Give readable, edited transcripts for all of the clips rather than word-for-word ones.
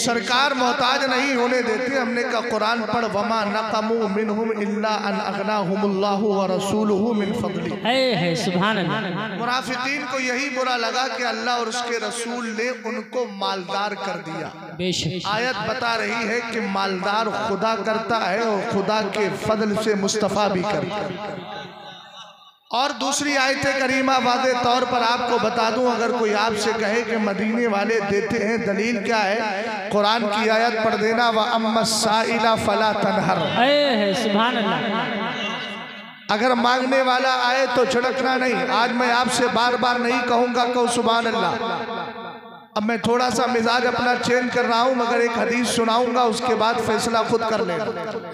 सरकार मोहताज नहीं होने देते। हमने कहा कुरान पढ़, वमा नक़मू मिनहुम इल्ला अन अग़नाहुमुल्लाहु व रसूलुहु मिन फ़ज़ली। है सुभान अल्लाह। मुनाफिकीन को यही बुरा लगा कि अल्लाह और उसके रसूल ने उनको मालदार कर दिया। बेशक आयत बता रही है कि मालदार खुदा करता है और खुदा के फजल से मुस्तफ़ा भी करता है। और दूसरी आयत करीमा वादे तौर पर आपको बता दूं, अगर कोई आपसे कहे कि मदीने वाले देते हैं, दलील क्या है? कुरान की आयत पढ़ देना, व अम्मा साइला फला तनहर। है सुभान अल्लाह। अगर मांगने वाला आए तो छिड़कना नहीं। आज मैं आपसे बार बार नहीं कहूँगा कहो सुभान अल्लाह। अब मैं थोड़ा सा मिजाज अपना चेंज कर रहा हूँ, मगर एक हदीस सुनाऊंगा, उसके बाद फैसला खुद कर लेना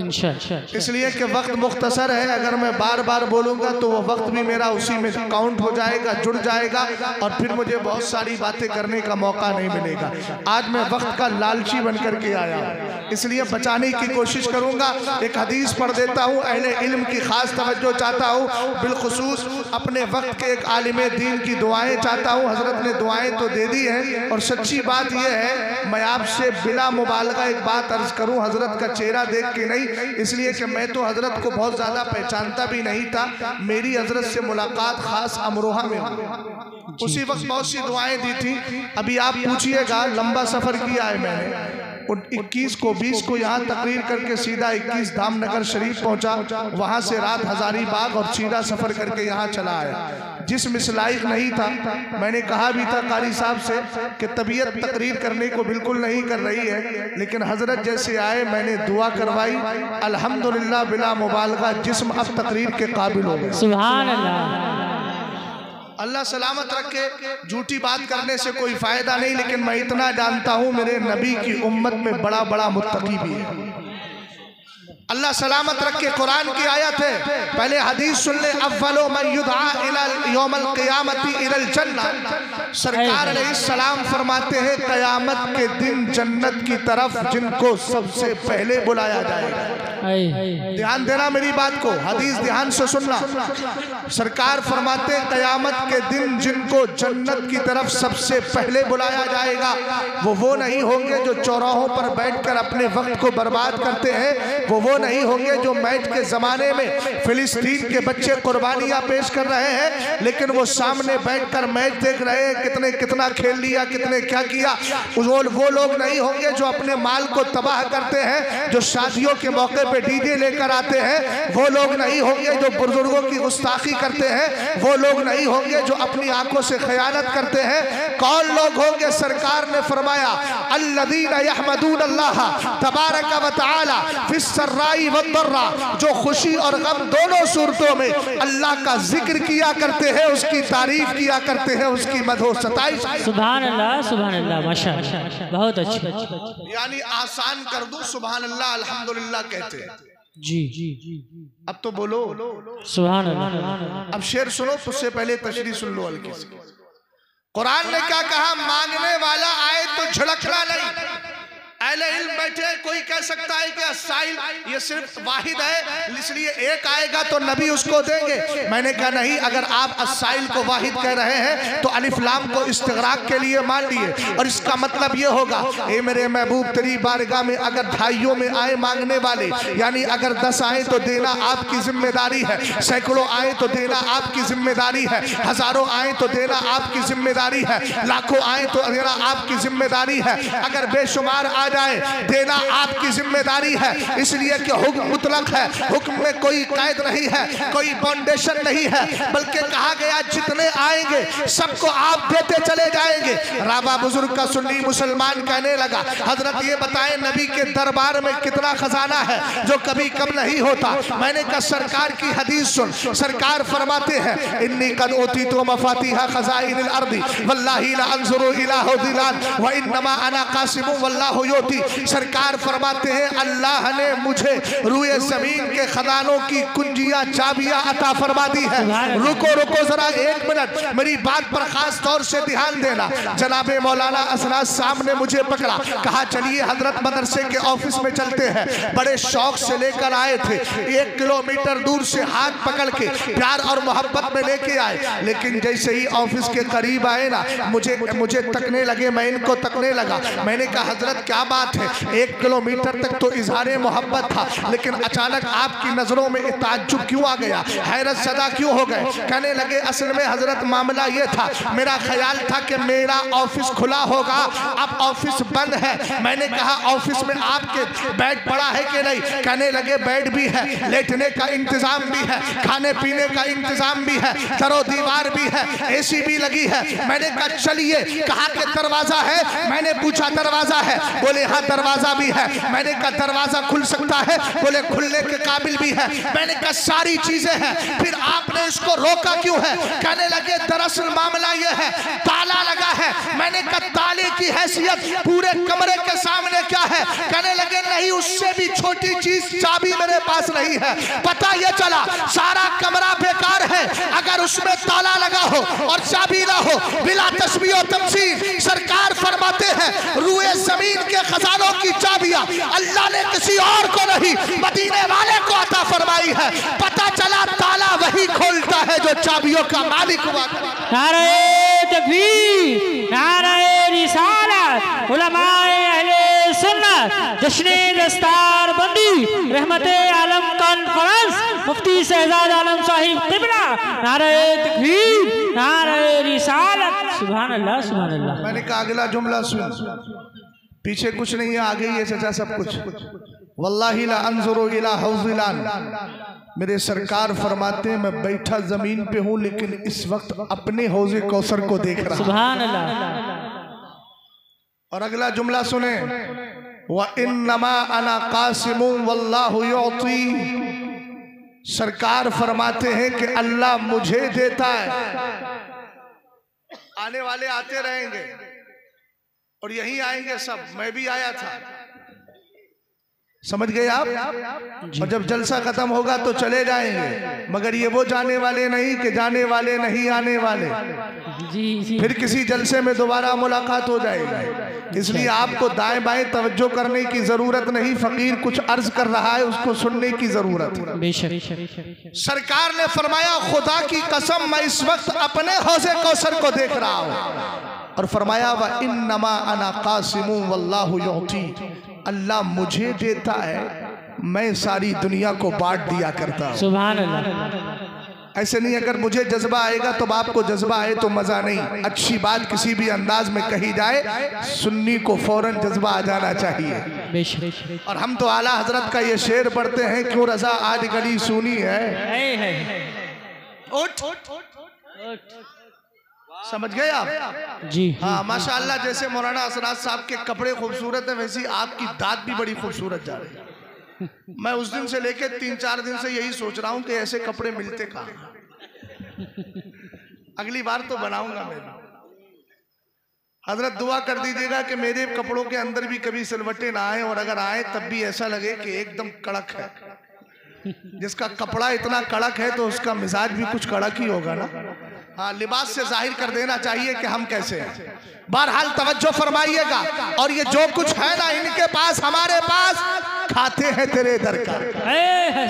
इंशाअल्लाह। इसलिए कि वक्त मुख्तसर है। अगर मैं बार बार बोलूँगा तो वो वक्त भी मेरा उसी में काउंट हो जाएगा, जुड़ जाएगा, और फिर मुझे बहुत सारी बातें करने का मौका नहीं मिलेगा। आज मैं वक्त का लालची बन करके आया हूँ, इसलिए बचाने की कोशिश करूँगा। एक हदीस पढ़ देता हूँ, अहले इल्म की खास तवज्जो चाहता हूँ, बिलखुसूस अपने वक्त के एक आलिम दीन की दुआएँ चाहता हूँ। हज़रत ने दुआएँ तो दे दी हैं, और सच्ची बात यह है, मैं आपसे बिला मुबालगा एक बात अर्ज करूं, हजरत का चेहरा देख के नहीं, इसलिए कि मैं तो हजरत को बहुत ज़्यादा पहचानता भी नहीं था। मेरी हजरत से मुलाकात खास अमरोहा में हुई, उसी वक्त बहुत सी दुआएं दी थी। अभी आप पूछिएगा, लंबा सफ़र किया है मैंने। 21 को 20 को यहाँ तकरीर करके सीधा 21 धामनगर शरीफ पहुँचा, वहाँ से रात हजारीबाग और सीधा सफ़र करके यहाँ चला आया। जिस मिसलाइक नहीं था, मैंने कहा भी था कारी साहब से कि तबीयत तकरीर करने को बिल्कुल नहीं कर रही है, लेकिन हजरत जैसे आए मैंने दुआ करवाई, अल्हम्दुलिल्लाह बिला मुबालगा जिस्म अब तकरीर के काबिल हो गए। सुभान अल्लाह। अल्लाह सलामत रखे। झूठी बात करने से कोई फायदा नहीं, लेकिन मैं इतना जानता हूँ मेरे नबी की उम्मत में बड़ा बड़ा मुत्तकी भी है। अल्लाह सलामत रखे। कुरान की आयत है, पहले हदीस सुन ले, अव्वलो मन युदआ इला यौमल क़ियामती इलल जन्नह। सरकार अलैहिस्सलाम फरमाते हैं, क़यामत के दिन जन्नत की तरफ जिनको सबसे पहले बुलाया जाएगा। ध्यान देना मेरी बात को, हदीस ध्यान से सुनना। सरकार फरमाते हैं, क़यामत के दिन जिनको जन्नत की तरफ सबसे पहले बुलाया जाएगा, वो नहीं होंगे जो चौराहों पर बैठकर अपने वक्त को बर्बाद करते हैं, वो नहीं होंगे जो मैच के जमाने में फिलिस्तीन के बच्चे कुर्बानियां पेश कर रहे हैं, लेकिन वो सामने बैठकर मैच देख रहे हैं, कितने कितना खेल लिया, कितने क्या किया। वो लोग नहीं होंगे जो अपने माल को तबाह करते हैं, जो शादियों के मौके पे डीजे लेकर आते हैं, वो लोग नहीं होंगे जो बुजुर्गों की गुस्ताखी करते हैं, वो लोग नहीं होंगे जो अपनी आंखों से खयानत करते हैं। कौन लोग होंगे? सरकार ने फरमाया, अल्लज़ीना यहमदून अल्लाह तबारक व तआला फिस जो खुशी और गम दोनों सूरतों में अल्लाह का जिक्र किया करते हैं, उसकी तारीफ किया करते हैं, उसकी मदहो सताइश। सुभान अल्लाह माशाअल्लाह, बहुत अच्छा। यानी आसान कर दूं, सुभान अल्लाह अल्हम्दुलिल्लाह कहते हैं। जी अब तो बोलो सुभान अल्लाह। अब शेर सुनो, उससे पहले तशरीह सुन लो हल्की सी। कुरान ने क्या कहा? मांगने वाला आए तो झड़कना नहीं। अहले इल्म बैठे, कोई कह सकता है कि अस्साइल ये सिर्फ वाहिद है, इसलिए एक आएगा तो नबी उसको देंगे। मैंने कहा नहीं, अगर आप अस्साइल को वाहिद कह रहे हैं तो अलिफ लाम को इस्तिगराक के लिए मान लिए, और इसका मतलब ये होगा, ए मेरे महबूब तेरी बारगाह में अगर ढाइयों में आए मांगने वाले, यानी अगर 10 आए तो देना आपकी जिम्मेदारी है, सैकड़ों आए तो देना आपकी जिम्मेदारी है, हजारों आए तो देना आपकी जिम्मेदारी है, लाखों आए तो देना आपकी जिम्मेदारी है, अगर बेशुमार आ जाए देना आपकी जिम्मेदारी है। इसलिए कि हुक्म मुतलक है, हुक्म में कोई कैद नहीं है, कोई बाउंडेशन नहीं है, बल्कि कहा गया जितने आएंगे सबको आप देते चले जाएंगे। राबा बुजुर्ग का सुन्नी मुसलमान कहने लगा, हजरत ये बताएं नबी के दरबार में कितना खजाना है जो कभी कम नहीं होता। मैंने कहा सरकार की हदीस सुन, सरकार फरमाते हैं, इन्नी कद ओती तो मफातिहा खजाइनिल अर्दी वल्लाही ला अंजुरु इला हुदिलान व इन्नमा अना कासिमु वल्लाहु योती। सरकार फरमा फरमाते हैं अल्लाह ने मुझे रुए ज़मीन के खजानों की कुंजियां चाबियां अता फरमा दी है। रुको रुको जरा एक मिनट, मेरी बात पर खास तौर से ध्यान देना। जनाबे मौलाना असनाद साहब ने मुझे पकड़ा, कहा चलिए हजरत मदरसे के ऑफिस में चलते हैं। बड़े शौक से लेकर आए थे, 1 किलोमीटर दूर से हाथ पकड़ के प्यार और मोहब्बत में लेके आए। लेकिन जैसे ही ऑफिस के करीब आए ना, मुझे तकने लगे, मैं इनको तकने लगा। मैंने कहा हजरत क्या बात है, 1 किलोमीटर तक तो इजहारे मोहब्बत था, लेकिन अचानक आपकी नजरों में ताज्जुब क्यों आ गया, हैरत सदा क्यों हो गए? कहने लगे असल में हजरत मामला ये था, मेरा ख्याल था कि मेरा ऑफिस खुला होगा, अब ऑफिस बंद है। मैंने कहा ऑफिस में आपके बेड पड़ा है कि नहीं? कहने लगे बेड भी है, लेटने का इंतजाम भी है, खाने पीने का इंतजाम भी है, दरो दीवार भी है, एसी भी लगी है। मैंने कहा चलिए। कहा कि दरवाजा है? मैंने पूछा दरवाजा है? बोले हाँ दरवाजा भी है। मैंने कहा दरवाजा खुल सकता है? बोले खुलने के काबिल भी है। मैंने कहा सारी चीजें हैं, फिर आपने इसको रोका क्यों है? कहने लगे दरअसल मामला ये है, ताला लगा है। मैंने कहा ताले की हैसियत पूरे कमरे के सामने क्या है? कहने लगे नहीं, उससे भी छोटी चीज चाबी मेरे पास नहीं है। पता ये चला सारा कमरा बेकार है अगर उसमें ताला लगा हो और चाबी ना हो। बिला तस्बीह और तमसील सरकार फरमाते हैं रुए जमीन के खजानों की चाबियां अल्लाह ने किसी और को नहीं, मदीने वाले को अता फरमाई है। पता चला ताला वही खोलता है जो चाबियों का मालिक हुआ। नारे तकबीर, नारे रिसालत, उलमाए अहले सुन्नत, जश्ने दस्तार बंदी, रहमते आलम कॉन्फ्रेंस, मुफ्ती शहजाद आलम साहिब क़िबला, नारे तकबीर, नारे रिसालत। सुभान अल्लाह, सुभान अल्लाह। मैंने कहा अगला जुमला सुन, पीछे कुछ नहीं है, आगे ही है चाचा सब कुछ। वल्लाहि ला अंजुरु इला हौज़िलान, मेरे सरकार फरमाते हैं मैं बैठा जमीन पे हूँ लेकिन इस वक्त अपने हौज़े कौसर को देख रहा हूं। सुभान अल्लाह। और अगला जुमला सुने, व इन्नमा अना कासिमुन वल्लाहु युती, सरकार फरमाते हैं कि अल्लाह मुझे देता है, आने वाले आते रहेंगे और यहीं आएंगे सब, मैं भी आया था, समझ गए आप? और जब जलसा खत्म होगा तो चले जाएंगे, मगर ये वो जाने वाले नहीं कि जाने वाले नहीं आने वाले। जी। फिर किसी जलसे में दोबारा मुलाकात हो जाएगी। इसलिए आपको दाएं बाएं तवज्जो करने की जरूरत नहीं, फकीर कुछ अर्ज कर रहा है उसको सुनने की जरूरत है। बेशक। सरकार ने फरमाया खुदा की कसम मैं इस वक्त अपने हौज़े कौसर को देख रहा हूँ। और फरमाया व इन्नमा अना कासिमु वल्लाहु युती, अल्लाह मुझे देता है, मैं सारी दुनिया को बांट दिया करता हूँ। सुभान अल्लाह। ऐसे नहीं, अगर मुझे जज्बा आएगा तो आपको जज्बा आए तो मजा नहीं। अच्छी बात किसी भी अंदाज में कही जाए, सुन्नी को फौरन जज्बा आ जाना चाहिए। और हम तो आला हजरत का ये शेर पढ़ते हैं, क्यों रजा आज गली सुनी है। समझ गए आप? जी हाँ, माशाअल्लाह। जैसे मौलाना असराज साहब के कपड़े खूबसूरत है, वैसी आपकी दात भी बड़ी खूबसूरत जा रही है। मैं उस दिन से लेके 3-4 दिन से यही सोच रहा हूँ कि ऐसे कपड़े मिलते कहाँ। अगली बार तो बनाऊंगा मैं। हजरत दुआ कर दीजिएगा कि मेरे कपड़ों के अंदर भी कभी सिलवटे ना आए, और अगर आए तब भी ऐसा लगे कि एकदम कड़क है। जिसका कपड़ा इतना कड़क है तो उसका मिजाज भी कुछ कड़क ही होगा ना। हाँ, लिबास से जाहिर कर देना चाहिए कि हम कैसे हैं। बहरहाल तवज्जो फरमाइएगा। और ये जो कुछ है ना इनके पास, हमारे पास, खाते हैं तेरे दर का,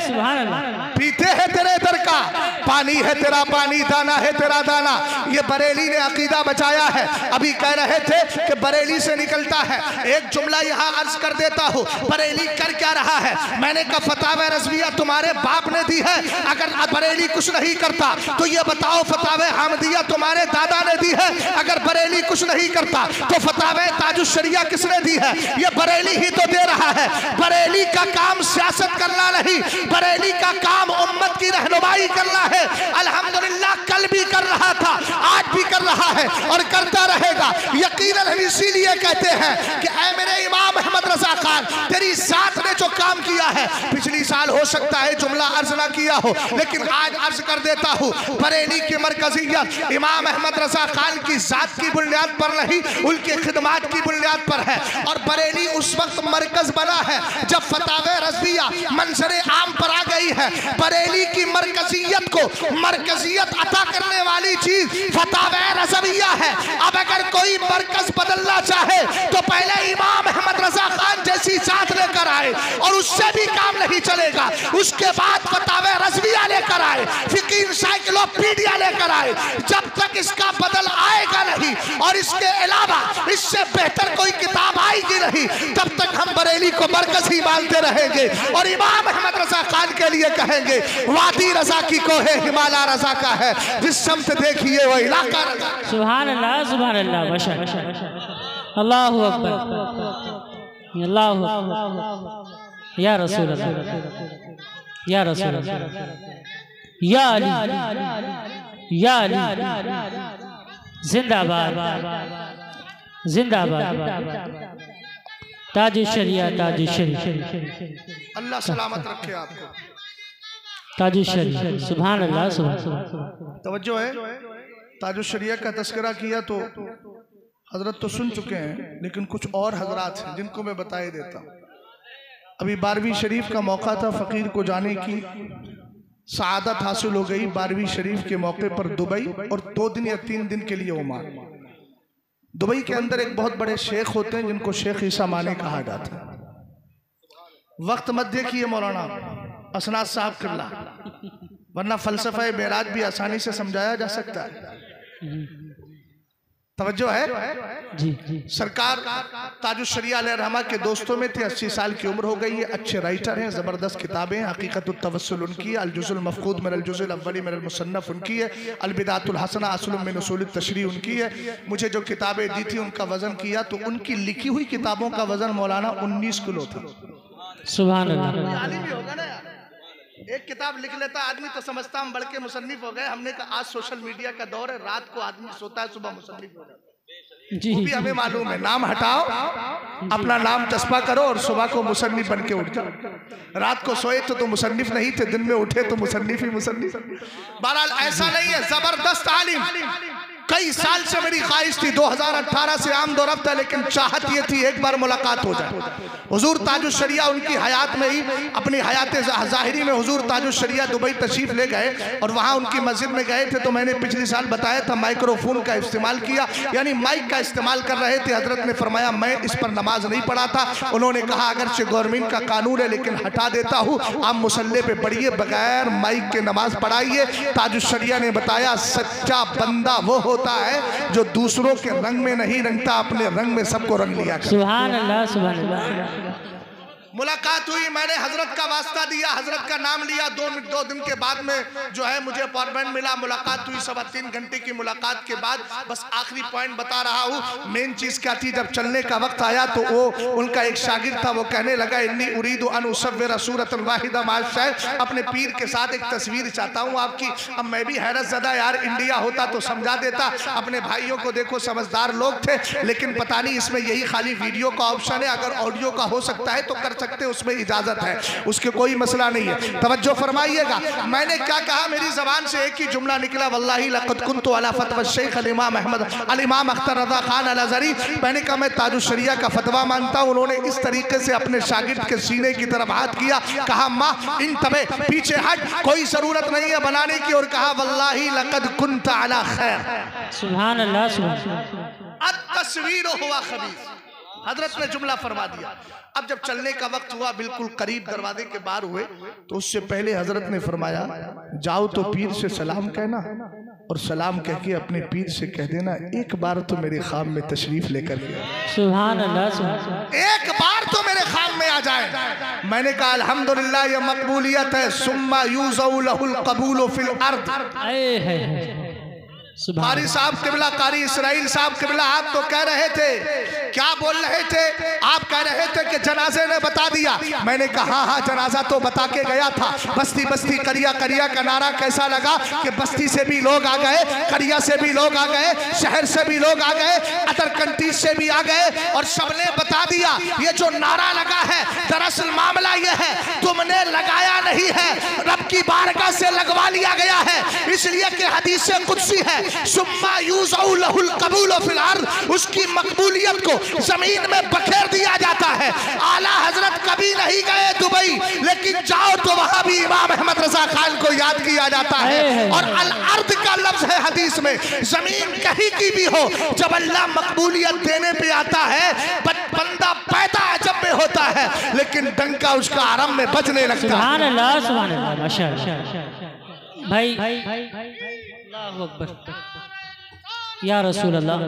सुभान अल्लाह, पीते हैं तेरे दर का, पानी है तेरा पानी, दाना है तेरा दाना। ये बरेली ने अकीदा बचाया है। अभी कह रहे थे कि बरेली से निकलता है। एक जुमला यहाँ अर्ज कर देता हूँ, बरेली कर क्या रहा है। मैंने कहा फतावा रज़विया तुम्हारे बाप ने दी है, अगर बरेली कुछ नहीं करता तो ये बताओ फतावा हमदिया तुम्हारे दादा ने दी है। अगर बरेली कुछ नहीं करता तो फतावा ताजुश शरिया किसने दी है? ये बरेली ही तो दे रहा है। बरेली का काम सियासत करना नहीं, बरेली का काम उम्मत की रहनुमाई करना है। अल्हम्दुलिल्लाह कल भी कर रहा था, आज भी कर रहा है और करता रहेगा। यकीनन हम इसीलिए कहते हैं कि ऐ मेरे इमाम अहमद रजा खान, तेरी जात ने जो काम किया है, पिछली साल हो सकता है जुमला अर्ज ना किया हो, लेकिन आज अर्ज कर देता हूँ। बरेली की मरकजियत इमाम अहमद रजा खान की जात की बुनियाद पर नहीं, उनकी खिदमात की बुनियाद पर है। और बरेली उस वक्त मरकज बना है जब फतावे रज़विया मंजर आम पर आ गई है। बरेली की मरकजियत को मरकजियत अता करने वाली चीज फतावे रज़विया है। अब अगर कोई मरकज बदलना चाहे तो पहले इमाम अहमद रजा खान जैसी जात लेकर आए और उससे भी काम नहीं चलेगा। उसके बाद फतावे रज़विया लेकर आए, फिक़ी एनसाइक्लोपीडिया लेकर आए। जब तक इसका बदल आएगा नहीं और इसके अलावा इससे बेहतर कोई किताब आएगी नहीं, तब तक हम बरेली को मरकज ही मानते रहेंगे और इमाम अहमद रजा खान के लिए कहेंगे वादी रजा की कोहे हिमालय रजा का है, जिस समत देखिए वो इलाका रजा। सुभान अल्लाह माशाअल्लाह, अल्लाहु अकबर, अल्लाहु अकबर, या रसूल अल्लाह, या रसूल अल्लाह, या अली, या अली, जिंदाबाद जिंदाबाद, ताज शरिया, ताज शरीया, अल्लाह सलामत रखे आपको। ताज शरिया, सुभान अल्लाह, सुभान। तवज्जो है, ताज शरिया का तस्करा किया तो हजरत तो सुन चुके हैं, लेकिन कुछ और हजरात हैं जिनको मैं बताए देता हूँ। अभी 12वीं शरीफ का मौका था, फ़कीर को जाने की सआदत हासिल हो गई। 12वीं शरीफ के मौके पर दुबई और 2 दिन या 3 दिन के लिए ओमान। दुबई के अंदर एक बहुत बड़े शेख होते हैं जिनको शेख ईसा माने कहा जाता है। वक्त मत देखिए मौलाना असनाद साहब किल्ला, वरना फलसफा मेराज भी आसानी से समझाया जा सकता है। तवज्जो है जी जी। सरकार ताजुश शरिया अलैहि रहमा के दोस्तों में थे। 80 साल की उम्र हो गई है, अच्छे राइटर हैं, ज़बरदस्त किताबें हैं। हकीकतुत तवस्सुल उनकी है, अल-जुज़ुल मफ़क़ूद मिन अल-जुज़ुल अव्वली मिन अल-मुसन्नफ़ उनकी है, अल-बिदाअतुल हसना असलुम मिन उसूल तशरीह उनकी है। मुझे जो किताबें दी थी उनका वज़न किया तो उनकी लिखी हुई किताबों का वज़न मौलाना 19 किलो था। सुभान अल्लाह। आलिम ही होगा ना यार, एक किताब लिख लेता आदमी तो समझता हम बढ़ के मुसन्निफ हो गए। हमने कहा आज सोशल मीडिया का दौर है, रात को आदमी सोता है, सुबह मुसन्निफ हो जाता है। जी, वो भी हमें मालूम है। नाम हटाओ, अपना नाम चस्पा करो और सुबह को मुसन्निफ बन के उठ जाओ। रात को सोए तो मुसन्निफ नहीं थे, दिन में उठे तो मुसन्निफ ही मुसन्निफ। बहरहाल ऐसा नहीं है, जबरदस्त आलिम। कई साल से मेरी ख्वाहिश थी, 2018 से आमद और रफ्त है, लेकिन चाहत ये थी एक बार मुलाकात हो जाए। हुजूर ताजुश शरिया उनकी हयात में ही, अपनी हयात ज़ाहिरी में हुजूर ताजुश शरिया दुबई तशरीफ ले गए और वहाँ उनकी मस्जिद में गए थे। तो मैंने पिछले साल बताया था माइक्रोफोन का इस्तेमाल किया, यानी माइक का इस्तेमाल कर रहे थे। हजरत ने फरमाया मैं इस पर नमाज नहीं पढ़ा था। उन्होंने कहा अगरचे गवर्नमेंट का कानून है लेकिन हटा देता हूँ, आप मुसल्ले पे पढ़िए, बगैर माइक के नमाज पढ़ाइए। ताजुश शरिया ने बताया सच्चा बंदा वो होता है जो दूसरों के रंग में नहीं रंगता, अपने रंग में सबको रंग लिया। सुभान अल्लाह, सुभान अल्लाह। मुलाकात हुई, मैंने हजरत का वास्ता दिया, हजरत का नाम लिया। 2 दिन के बाद में जो है मुझे अपॉइंटमेंट मिला, मुलाकात हुई। 3.25 घंटे की मुलाकात के बाद बस आखिरी पॉइंट बता रहा हूँ। मेन चीज क्या थी, जब चलने का वक्त आया तो वो उनका एक शागिर्द था, वो कहने लगा इन्नी उरीदु अन उसव्विर सूरतन वाहिदा माल शायद, अपने पीर के साथ एक तस्वीर चाहता हूँ आपकी। अब मैं भी हैरत ज़दा, यार इंडिया होता तो समझा देता। अपने भाइयों को देखो, समझदार लोग थे, लेकिन पता नहीं इसमें यही खाली वीडियो का ऑप्शन है। अगर ऑडियो का हो सकता है तो कर सकते, उसमें इजाजत है, उसके कोई मसला नहीं है। तवज्जो फरमाइएगा, मैंने क्या कहा, मेरी जबान से एक ही जुमला निकला, वल्लाही लक़द कुन्तु अला फतवा शेख अल-इमाम अहमद अल-इमाम अख्तर रज़ा खान अल-अज़हरी। मैंने कहा मैं ताजुश शरिया का फतवा मानता हूँ। उन्होंने इस तरीके से अपने शागिर्द के सीने की तरफ हाथ किया, कहा माँ इन तबे पीछे हट, कोई जरूरत नहीं है बनाने की, और कहा वल्लाही लक़द कुन्त अला खैर। सुभान अल्लाह, सुभान। अत-तस्वीर हुआ खबीस, हजरत ने जुमला फरमा दिया। अब जब चलने का वक्त हुआ, बिल्कुल करीब दरवाजे के बाहर हुए, तो उससे पहले हजरत ने फरमाया जाओ तो पीर से सलाम कहना, और सलाम कह के अपने पीर से कह देना एक बार तो मेरे खाम में तशरीफ लेकर के। सुभान अल्लाह, सुभान। एक बार तो मेरे खाम में आ जाए। मैंने कहा अल्हम्दुलिल्लाह ये मकबूलियत है, सुम्मा यूज़उ लहुल कबूल फिल अर्द। कारी साहब किबला, कारी इसराइल साहब किबला, आप तो कह रहे थे, क्या बोल रहे थे आप? कह रहे थे कि जनाजे ने बता दिया। मैंने कहा हाँ जनाजा तो बता के गया था। बस्ती बस्ती करिया करिया का नारा कैसा लगा कि बस्ती से भी लोग आ गए, करिया से भी लोग आ गए, शहर से भी लोग आ गए, अदर कंट्रीज से भी आ गए, और सबने बता दिया ये जो नारा लगा है दरअसल मामला ये है तुमने लगाया नहीं है, रब की बारगाह से लगवा लिया गया है। इसलिए कि हदीस कुदसी है, सुम्मा यूज़उ लहुल कबूल फिल अर्द, उसकी मकबूलियत को जमीन में बखेर दिया जाता है। आला हजरत कभी नहीं गए दुबई, लेकिन जाओ तो वहां भी इमाम अहमद रजा खान को याद किया जाता है। और अल अर्द का लफ्ज है हदीस में, जमीन कहीं की भी हो, जब अल्लाह मकबूलियत देने पे आता है, बंदा पैदा अजब में होता है लेकिन डंका उसका आराम में बजने लगता है। सुभान अल्लाह, सुभान अल्लाह, माशाअल्लाह। भाई अल्लाहु अकबर, या रसूल अल्लाह,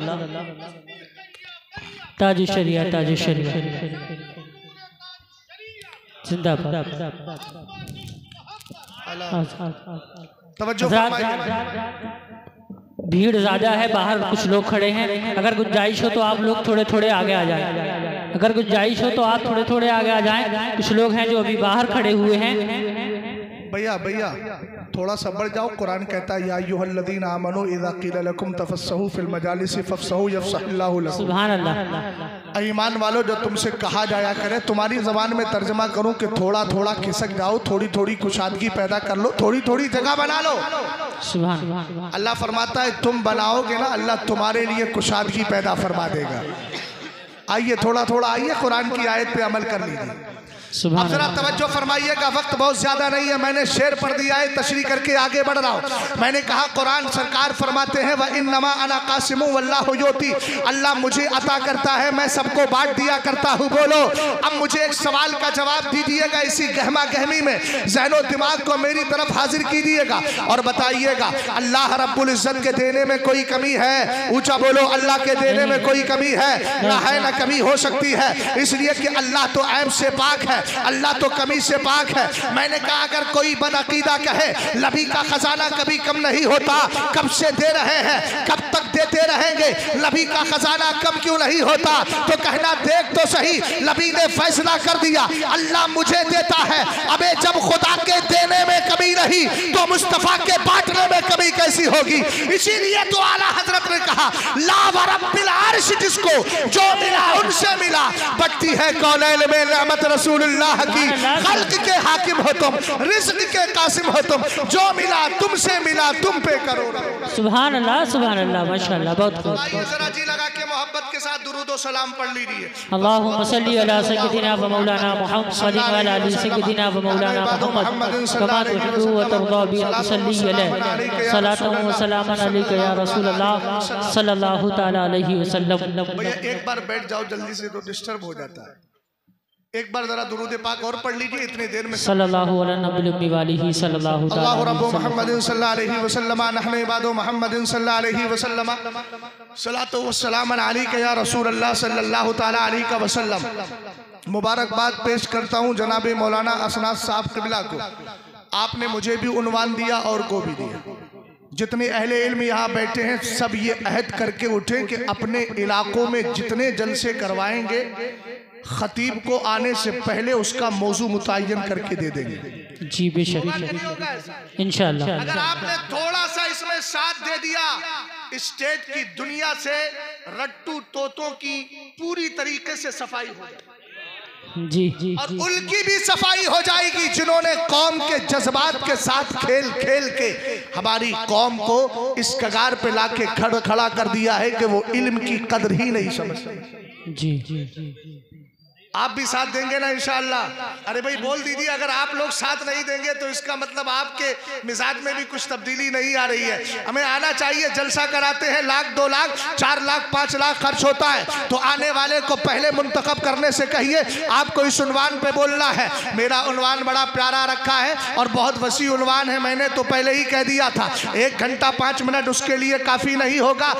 ताज शरिया, ताज शरिया जिंदाबाद। तवज्जो फरमाइए। भीड़ ज्यादा है, बाहर कुछ लोग खड़े हैं, अगर गुंजाइश हो तो आप लोग थोड़े थोड़े आगे आ जाएं। अगर गुंजाइश हो तो आप थोड़े थोड़े आगे आ जाएं। कुछ लोग हैं जो अभी बाहर खड़े हुए हैं। भैया थोड़ा सा बढ़ जाओ। कुरान कहता है या अय्युहल्लज़ीना आमनू इज़ा क़ीला लकुम तफ़स्सहू फ़िल मजालिसि फ़फ़स्सहू यफ़्सहिल्लाहु लकुम। सुभान अल्लाह। ईमान वालों, जो तुमसे कहा जाया करे, तुम्हारी ज़बान में तर्जमा करूं कि थोड़ा थोड़ा खिसक जाओ, थोड़ी थोड़ी कुशादगी पैदा कर लो, थोड़ी थोड़ी जगह बना लो। सुभान अल्लाह फरमाता है तुम बनाओगे ना, अल्लाह तुम्हारे लिए कुशादगी पैदा फरमा देगा। आइए थोड़ा थोड़ा आइए, कुरान की आयत पे अमल कर लीजिए। अब जरा तवज्जो फरमाइएगा, वक्त बहुत ज्यादा नहीं है, मैंने शेर पढ़ दिया है, तशरीह करके आगे बढ़ रहा हूँ। मैंने कहा कुरान सरकार फरमाते हैं व इन्नमा अना कासिमु वल्लाहु युती, अल्लाह मुझे अता करता है, मैं सबको बांट दिया करता हूँ। बोलो अब मुझे एक सवाल का जवाब दीजिएगा, इसी गहमा गहमी में ज़हनो दिमाग को मेरी तरफ हाजिर कीजिएगा और बताइएगा अल्लाह रब्बुल इज्जत के देने में कोई कमी है? ऊंचा बोलो, अल्लाह के देने में कोई कमी है? ना है ना कमी हो सकती है, इसलिए कि अल्लाह तो ऐब से पाक है, अल्लाह तो कमी से पाक है। मैंने कहा अगर कोई बदअकीदा कहे नबी का खजाना कभी कम नहीं होता, कब से दे रहे हैं, कब तक देते रहेंगे, नबी का खजाना कम क्यों नहीं होता, तो कहना देख तो सही, नबी ने फैसला कर दिया अल्लाह मुझे देता है। अबे जब खुदा के देने में कमी नहीं तो मुस्तफा के बांटने में कमी कैसी होगी? इसीलिए तो आला हजरत ने कहा ला व रब्बिल अर्श, जिसको जो मिला उनसे मिला, बटती है कौनैन में रहमत रसूलुल्लाह की। खल्क के हाकिम हो तुम, रिज़्क के कासिम हो तुम, जो मिला तुमसे मिला तुम पे करो। सुभान अल्लाह, सुभान अल्लाह, माशाअल्लाह, बहुत खूब। आइए जरा जी लगा के मोहब्बत के साथ दुरूद और सलाम पढ़ लीजिए। अल्लाहुम्मा सल्ली अला सय्यिदिना व मौलाना मुहम्मद व अला आलि सय्यिदिना व मौलाना मुहम्मद कमा तुहिब्बु व तर्दा बि सल्ली अलैहि सलातु व सलामन अलैका या रसूल अल्लाह सल्लल्लाहु तआला अलैहि वसल्लम। भैया एक बार बैठ जाओ, जल्दी से तो डिस्टर्ब हो जाता है। एक बार जरा दुरूद पाक और पढ़ लीजिए, इतनी देर में सल्लल्लाहु अला नबी उम्मी वालिही सल्लल्लाहु तआला अल्लाहु रब्बु मुहम्मदिन सल्लल्लाहु अलैहि वसल्लम नहनु इबादु मुहम्मदिन सल्लल्लाहु अलैहि वसल्लम सलातो व सलाम अलैका या रसूल अल्लाह सल्लल्लाहु तआला अलैहि वसल्लम। मुबारकबाद पेश करता हूँ जनाब मौलाना असनाद साहब क़िबला को। आपने मुझे भी उन्वान दिया और को भी दिया। जितने अहले इल्म यहाँ बैठे हैं सब ये अहद करके उठे कि अपने इलाकों में जितने जलसे करवाएंगे खतीब को आने से पहले उसका मौजू मुतय्यन करके दे देंगे। जी बेशक इंशाअल्लाह। अगर आपने थोड़ा सा इसमें साथ दे दिया, स्टेज की दुनिया से रट्टू तोतों की पूरी तरीके से सफाई हो जाएगी। जी और उनकी भी सफाई हो जाएगी जिन्होंने कौम के जज्बात के साथ खेल खेल के हमारी कौम को इस कगार पे लाके खड़ा कर दिया है कि वो इल्म की कदर ही नहीं समझते। जी आप भी साथ देंगे ना इंशाअल्लाह? अरे भाई बोल दीजिए, अगर आप लोग साथ नहीं देंगे तो इसका मतलब आपके मिजाज में भी कुछ तब्दीली नहीं आ रही है। हमें आना चाहिए, जलसा कराते हैं, लाख 2 लाख 4 लाख 5 लाख खर्च होता है, तो आने वाले को पहले मुंतखब करने से कहिए आपको इस उन्वान पे बोलना है। मेरा उन्वान बड़ा प्यारा रखा है और बहुत वसी उन्वान है, मैंने तो पहले ही कह दिया था। 1 घंटा 5 मिनट उसके लिए काफ़ी नहीं होगा।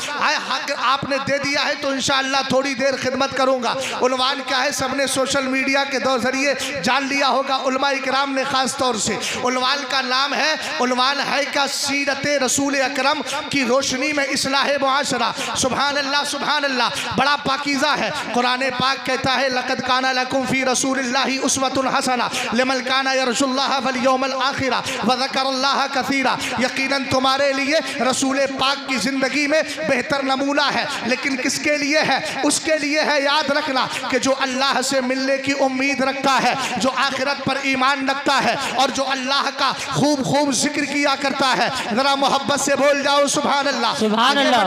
आपने दे दिया है तो इंशाअल्लाह थोड़ी देर खिदमत करूँगा। उन्वान क्या है सबने सोशल मीडिया के दो जरिए जान लिया होगा, उलमा इकराम ने खास तौर से। उन्वान का नाम है, उन्वान है क्या, सीरत रसूल अकरम की रोशनी में इस्लाह मुआशरा। सुभान अल्लाह, सुभान अल्लाह, बड़ा पाकीज़ा है। कुरान पाक कहता है लक़द काना लकुम फ़ी रसूलिल्लाहि उस्वतुन हसना लिमन काना यरजुल्लाह वल यौमल आखिरा व ज़करल्लाह कसीरा। यकीनन तुम्हारे लिए रसूल पाक की ज़िंदगी में बेहतर नमूना है, लेकिन किसके लिए है? उसके लिए है, याद रखना, कि जो अल्लाह से से मिलने की उम्मीद रखता है, जो आखिरत पर ईमान रखता है और जो अल्लाह का खूब खूब जिक्र किया करता है। जरा मोहब्बत से बोल जाओ सुभान अल्लाह, सुभान अल्लाह।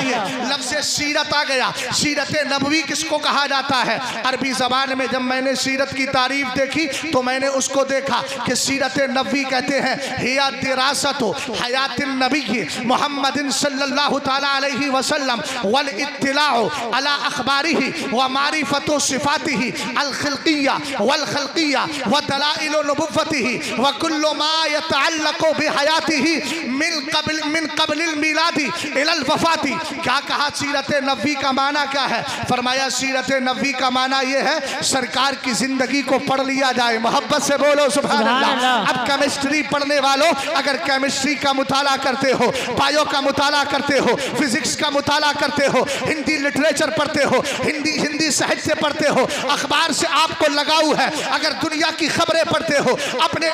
लफ्ज़ सीरत आ गया। सीरत नबवी किसको कहा जाता है? अरबी ज़बान में जब मैंने सीरत की तारीफ देखी तो मैंने उसको देखा कि सीरत नबवी कहते हैं हिया दिरासत हयातिन नबी मुहम्मदिन सल्लल्लाहु तआला अलैहि वसल्लम वल इत्तिलाउ अला अखबारिही व मारिफतु सिफातिही अल खल्किया वल खल्किया व दलाइल नबुव्वतिही व कुल्लु मा यतअल्लकु बिहयातिही मिन क़ब्लिल मिलादी इलल वफ़ाती। क्या कहा? सीरत नबवी का माना क्या है? फरमाया सीरत नबवी का माना ये है सरकार की जिंदगी को पढ़ लिया जाए। मोहब्बत से बोलो सुभान अल्लाह। अब केमिस्ट्री पढ़ने वालों, अगर केमिस्ट्री का मुताला करते हो, बायो का मुताला करते हो, फिजिक्स का मुताला करते हो, हिंदी लिटरेचर पढ़ते हो, हिंदी साहित्य पढ़ते हो, अखबार से आपको लगाव है, अगर दुनिया की खबरें पढ़ते हो,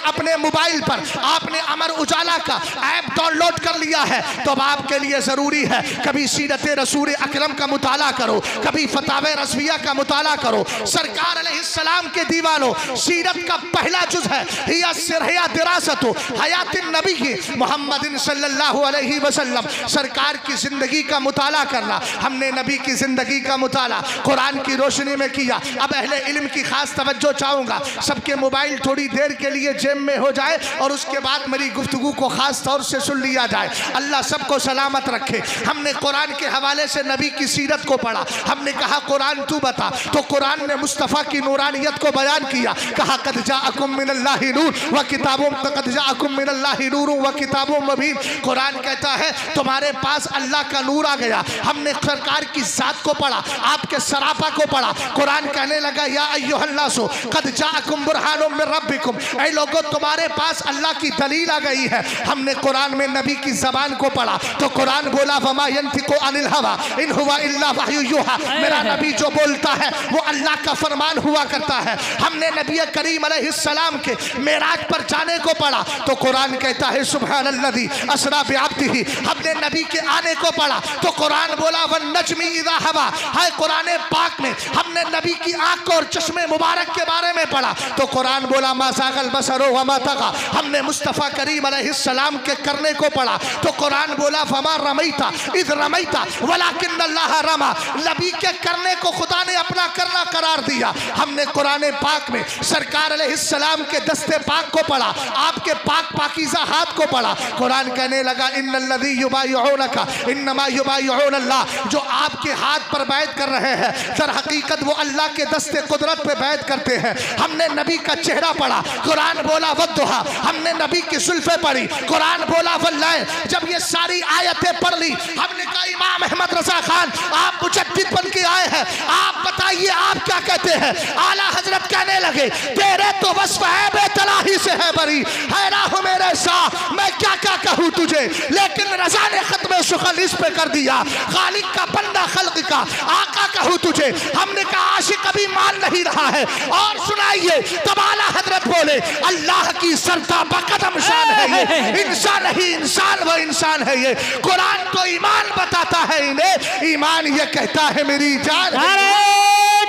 अपने मोबाइल पर आपने अमर उजाला का ऐप डाउनलोड कर लिया है, तो अब आपके लिए जरूरी है कभी सीरत रसूल अकरम का मुताला करो, कभी फतावे रज़विया का मुताला करो। सरकार अलैहिस्सलाम के दीवानों, सीरत का पहला जुज़ है हिया सिरहिया दिरासत हयातिन नबी मुहम्मदिन सल्लल्लाहु अलैहि वसल्लम। सरकार की जिंदगी का मुताला करना। हमने नबी की जिंदगी का मुताला कुरान की रोशनी में किया। अब अहले इल्म की खास तवज्जो चाहूंगा, सबके मोबाइल थोड़ी देर के लिए जेब में हो जाए और उसके बाद मेरी गुफ्तगू को खास तौर से सुन लिया जाए। अल्लाह सबको सलामत रखे। हमने कुरान के हवाले से नबी की सीरत को पढ़ा। हमने कहा कुरान तू बता, तो कुरान ने मुस्तफ़ा की नूरानियत को बयान किया। कहा कद जाअकुम मिनल्लाहि नूर व किताबुम कद जाअकुम मिनल्लाहि नूर व किताबुम मुबीन। कुरान कहता है तुम्हारे पास अल्लाह का नूर आ गया। हमने सरकार की जात को पढ़ा, आपके सरापा को पढ़ा। कुरान कहने लगा या अय्युहन्नासु कद जाअकुम बुरहानुम मिर रब्बिकुम, ऐ लोगों तुम्हारे पास अल्लाह की दलील आ गई है। हमने कुरान में नबी की जबान को पढ़ा तो कुरान बोला वमा यंतिकु अनिल हवा इन हुवा इल्ला वहयु युहा। मेरा नबी जो बोलता है वो अल्लाह का फरमान हुआ करता है। हमने नबी करीम अलैहिस्सलाम के मेराज पर जाने को पढ़ा तो कुरान कहता है सुब्हानल्लज़ी असरा बिअब्दिही। हमने नबी के आने को पढ़ा तो कुरान बोला वन नजमी इज़ा हवा। है कुरान पाक में हमने नबी की आंख और चश्मे मुबारक के बारे में पढ़ा तो कुरान बोला मा सागल बसरो व मा तगा। हमने मुस्तफ़ा करीम अलैहिस्सलाम के करने को पढ़ा तो कुरान बोला फमा रमैता इज़ रमैता वलाकिन अल्लाह रमा। नबी के करने को खुदा ने अपना करना करार दिया। हमने कुरान पाक में सरकार अलैहिस्सलाम के दस्ते पाक को पढ़ा, आपके पाक पाकीज़ा हाथ को पढ़ा। कुरान कहने लगा इन्नल्लज़ी युबायिऊनका इन्नमा युबायिऊनल्लाह। जो आपके हाथ पर बैत कर रहे हैं दर हकीकत वो अल्लाह के दस्ते कुदरत पे बैत करते हैं। हमने नबी का चेहरा पढ़ा, कुरान बोला वद्दुहा। हमने नबी की जुल्फे पढ़ी, कुरान बोला वल्लैल। जब ये सारी आयतें पढ़ ली हमने कहा इमाम अहमद रजा खान आप मुजद्दिद बन के आए हैं, आप बताइए आप क्या कहते हैं। आला हजरत कहने लगे तेरे तो वस्फ है बेतलाही से है बरी, हैरान हो मेरे शाह मैं क्या क्या कहूँ तुझे। लेकिन रजा ने खत्म शुगल इस पे कर दिया, खालिक का बंदा खल्क का आका कहूँ तुझे। हमने कहा आशिक अभी मान नहीं रहा है और सुनाइए। तब आला हजरत बोले अल्लाह की सरता बकदम शान है ये, इंसान नहीं इंसान वो इंसान है ये। कुरान तो ईमान बताता है इन्हें, ईमान ये कहता है मेरी जान। नारे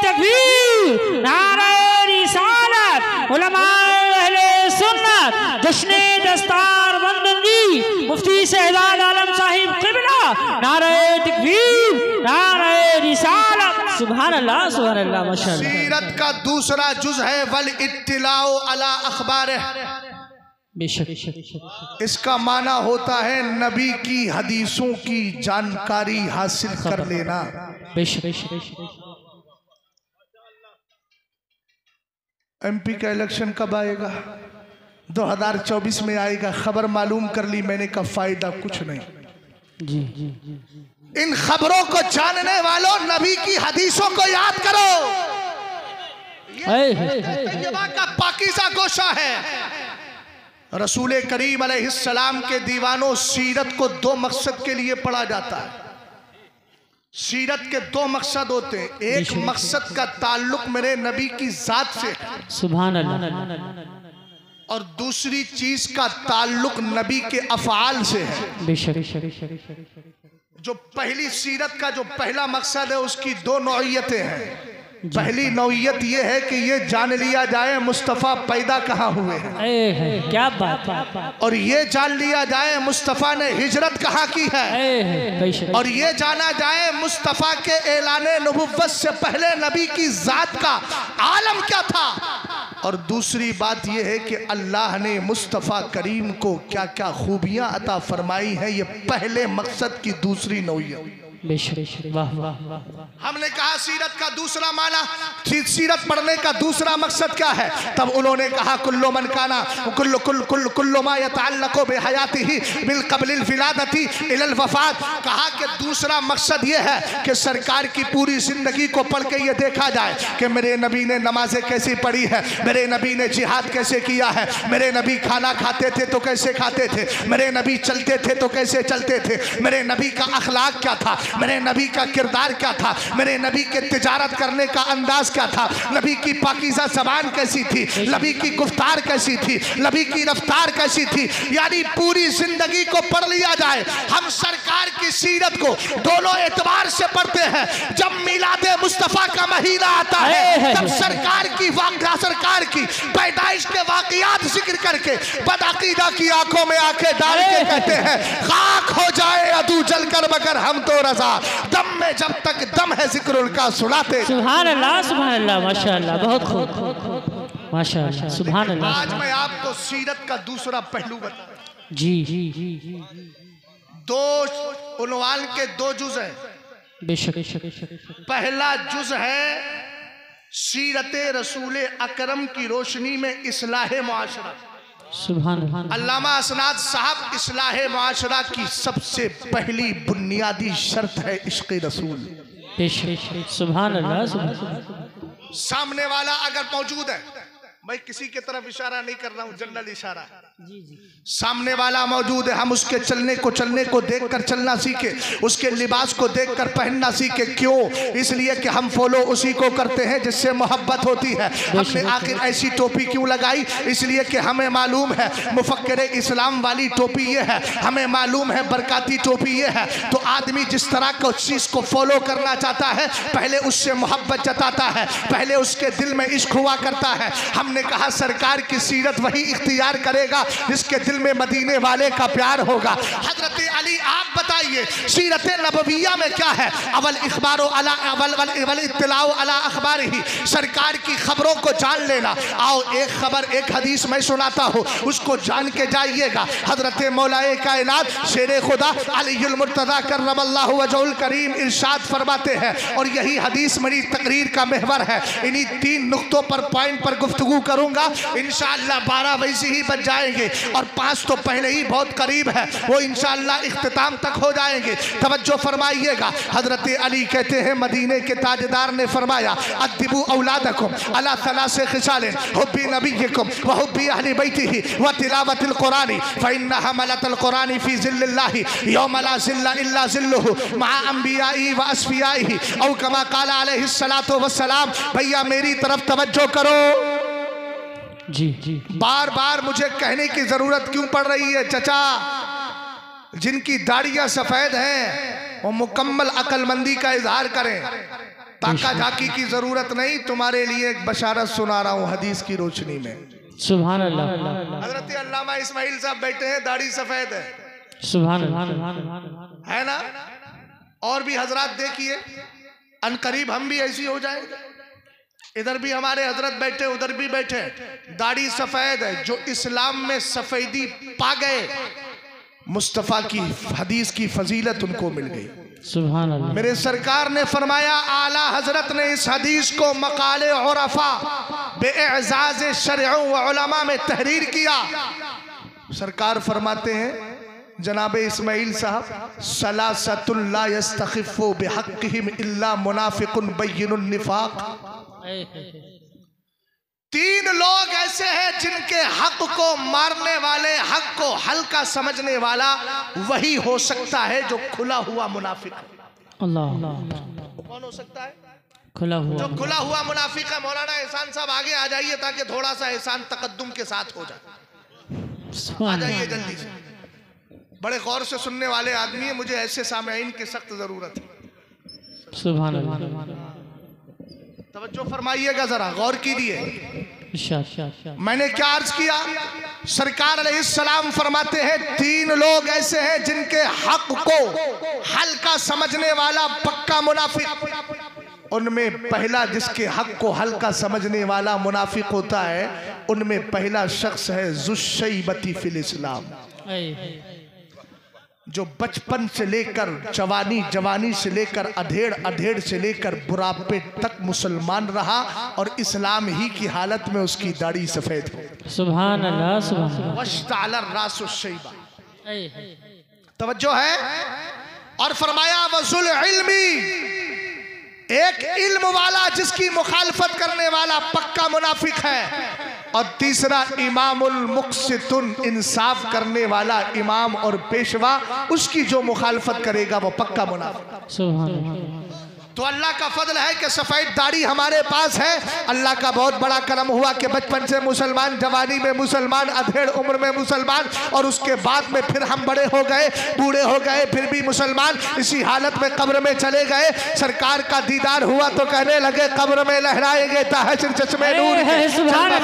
तकबीर, नारे रिसालत, उलमा अहले सुन्नत, जश्ने दस्तार बंदगी, मुफ्ती शहजाद आलम साहिब क़िबला, नारे तकबीर, नारे रिसालत। सुभान अल्लाह, सुभान अल्लाह, माशाअल्लाह। सीरत का दूसरा जुज़ है वल इत्तिलाउ अला अखबारिह। इसका माना होता है नबी की हदीसों की जानकारी हासिल कर लेना। एमपी का इलेक्शन कब आएगा? 2024 में आएगा। खबर मालूम कर ली मैंने, का फायदा कुछ नहीं। जी जी इन खबरों को जानने वालों नबी की हदीसों को याद करो। ये का पाकीज़ा गोशा है। रसूल करीम अलैहिस्सलाम के दीवानों, सीरत को दो मकसद के लिए पढ़ा जाता है। सीरत के दो मकसद होते हैं। एक मकसद का ताल्लुक मेरे नबी की जात से है, सुभान अल्लाह, और दूसरी चीज का ताल्लुक नबी के अफ़आल से है। जो पहली सीरत का जो पहला मकसद है उसकी दो नौइयतें हैं। पहली नौयत ये है कि ये जान लिया जाए मुस्तफ़ा पैदा कहाँ हुए हैं, क्या बात, और ये जान लिया जाए मुस्तफ़ा ने हिजरत कहाँ की है, और ये जाना जाए मुस्तफ़ा के ऐलाने नबुव्वत से पहले नबी की जात का आलम क्या था। और दूसरी बात यह है कि अल्लाह ने मुस्तफ़ा करीम को क्या क्या खूबियाँ अता फरमाई हैं, ये पहले मकसद की दूसरी नौयत। वाह वाह वाह। हमने कहा सीरत का दूसरा माना, सीरत पढ़ने का दूसरा मकसद क्या है, तब उन्होंने कहा कुल्लो मन काना कुल्लो कुल कुल कुल्लो मा यतअल्लक़ु बिहयातिही मिन क़ब्लिल विलादती इलल वफ़ात। कहा कि दूसरा मकसद ये है कि सरकार की पूरी ज़िंदगी को पढ़ के ये देखा जाए कि मेरे नबी ने नमाज़ें कैसी पढ़ी है, मेरे नबी ने जिहाद कैसे किया है, मेरे नबी खाना खाते थे तो कैसे खाते थे, मेरे नबी चलते थे तो कैसे चलते थे, मेरे नबी का अखलाक क्या था, मेरे नबी का किरदार क्या था, मेरे नबी के तिजारत करने का अंदाज क्या था, नबी की पाकीज़ा ज़बान कैसी थी, नबी की गुफ्तार कैसी थी, नबी की रफ्तार कैसी थी। यानी पूरी जिंदगी को पढ़ लिया जाए। हम सरकार की सीरत को दोनों एतबार से पढ़ते हैं। जब मिलादे मुस्तफ़ा का महीना आता है तब सरकार की पैदाइश के वाक़ियात जिक्र करके बदअक़ीदा की आंखों में आंखें डाल के कहते हैं खाक हो जाए अदू जलकर मगर हम तो रज़ा, दम में जब तक दम है जिक्र उनका सुनाते। सुभान अल्लाह माशाअल्लाह, बहुत खूब माशाअल्लाह, सुभान अल्लाह। आज मैं आपको सीरत का दूसरा पहलू बता, जी दो उन्वान के दो जुज़ हैं। बेशक। पहला जुज़ है सीरत रसूल अकरम की रोशनी में इस्लाह मुआशरा। सुभान अल्लामा असनाद साहब, इस्लाह मुआशरा की सबसे पहली बुनियादी शर्त है इश्क़ रसूल। सुभान अल्लाह। सामने वाला अगर मौजूद है, मैं किसी के तरफ इशारा नहीं कर रहा हूँ, जनरल इशारा, सामने वाला मौजूद है, हम उसके चलने को देखकर चलना सीखे, उसके लिबास को देखकर पहनना सीखे। क्यों? इसलिए कि हम फॉलो उसी को करते हैं जिससे मोहब्बत होती है। हमने आखिर ऐसी टोपी क्यों लगाई? इसलिए कि हमें मालूम है मुफक्किर इस्लाम वाली टोपी ये है, हमें मालूम है बरकाती टोपी ये है। तो आदमी जिस तरह का उस चीज़ को फॉलो करना चाहता है, पहले उससे मोहब्बत जताता है, पहले उसके दिल में इश्क हुआ करता है। हमने कहा सरकार की सीरत वही इख्तियार करेगा जिसके दिल में मदीने वाले का प्यार होगा। हजरत अली, आप बताइए सीरत नबविया में क्या है? अवल इख्बारो अला अवल इत्तिलाओ अला अखबार ही, सरकार की खबरों को जान लेना। आओ एक खबर, एक हदीस मैं सुनाता हूँ, उसको जान के जाइएगा। हजरत मौलाए कायनात शेरे खुदा अलीउल मुर्तज़ा करमल्लाहु वजहुल करीम इरशाद फरमाते हैं, और यही हदीस मेरी तकरीर का महवर है। इन्हीं 3 नुक्तों पर पॉइंट पर गुफ्तगू करूंगा, इंशाअल्लाह 12 वैसे ही बच जाएंगे, और 5 तो पहले ही बहुत करीब है, वो इंशाअल्लाह इख्तिताम तक हो जाएंगे। तवज्जो फरमाइएगा। हजरत अली कहते हैं, मदीने के ताजदार ने फरमाया, अद्दिबू औलादकुम अला सलासे खिसालिन हुब्बी नबिय्यकुम व हुब्बी अहली बैतिही व तिलावतिल कुरानी फइन्ना हमलतल कुरानी फी ज़िल्लिल्लाहि यौम ला ज़िल्ला इल्ला ज़िल्लुहु मआ अंबियाई व अस्फियाई औ कमा क़ाला अलैहिस्सलातु वस्सलाम। भैया मेरी तरफ तवज्जो करो। जी। बार बार मुझे कहने की जरूरत क्यों पड़ रही है? चचा, जिनकी दाढ़ियां सफेद हैं वो मुकम्मल अक्लमंदी का इजहार करें। ताका झाकी की जरूरत नहीं, तुम्हारे लिए एक बशारत सुना रहा हूँ हदीस की रोशनी में। सुभान अल्लाह। हजरत अल्लामा इस्माइल साहब बैठे हैं, दाढ़ी सफेद है, सुभान अल्लाह, है ना? और भी हजरात देखिए, अनकरीब हम भी ऐसी हो जाएंगे। इधर भी हमारे हजरत बैठे, उधर भी बैठे, दाढ़ी सफेद है। जो इस्लाम में सफेदी पा गए, मुस्तफ़ा की हदीस की फजीलत उनको मिल गई। सुभान अल्लाह। मेरे सरकार ने फरमाया, आला हजरत ने इस हदीस को मकाले उरफा बेएजाज शरअ व उलमा में तहरीर किया। सरकार फरमाते हैं, जनाब इस्माइल साहब, सलासतुल ला यस्तखिफु बिहक्किहिम इल्ला मुनाफिकुन बय्यिनुन निफाक। 3 लोग ऐसे हैं जिनके हक को मारने वाले, हक को हल्का समझने वाला वही हो सकता है जो खुला हुआ मुनाफिक। अल्लाह, कौन हो सकता है? खुला हुआ, जो खुला हुआ मुनाफिक है। मौलाना एहसान साहब आगे आ जाइए ताकि थोड़ा सा एहसान तकद्दुम के साथ हो जाए। आ जाइए जल्दी से, बड़े गौर से सुनने वाले आदमी है, मुझे ऐसे सामईन की सख्त जरूरत है। सुभान अल्लाह। तवज्जो फरमाइएगा, जरा गौर कीजिए। मैंने क्या अर्ज किया? सरकार अलैहिस्सलाम फरमाते हैं 3 लोग ऐसे हैं जिनके हक को हल्का समझने वाला पक्का मुनाफिक। उनमें पहला, जिसके हक को हल्का समझने वाला मुनाफिक होता है, उनमें पहला शख्स है ज़ुश्शैबती फिल इस्लाम, जो बचपन से लेकर जवानी, जवानी से लेकर अधेड़, अधेड़ से लेकर बुढ़ापे तक मुसलमान रहा और इस्लाम ही की हालत में उसकी दाढ़ी सफेद हो। सुभान अल्लाह, सुभान अल्लाह। वश्ताला रासुश्शैबा, तवज्जो है। और फरमाया वज़ुल इल्मी, एक इल्म वाला जिसकी मुखालफत करने वाला पक्का मुनाफिक है। और तीसरा इमामुल मुक़सितुन, इंसाफ करने वाला इमाम और पेशवा, उसकी जो मुखालफत करेगा वो पक्का मुनाफिक। सुभान अल्लाह। तो अल्लाह का फजल है कि सफ़ेद दाढ़ी हमारे पास है। अल्लाह का बहुत बड़ा करम हुआ कि बचपन से मुसलमान, जवानी में मुसलमान, अधेड़ उम्र में मुसलमान, और उसके बाद में फिर हम बड़े हो गए, बूढ़े हो गए, फिर भी मुसलमान। इसी हालत में कब्र में चले गए। सरकार का दीदार हुआ तो कहने लगे कब्र में लहराएंगे ताहसिर चश्मे नूर के,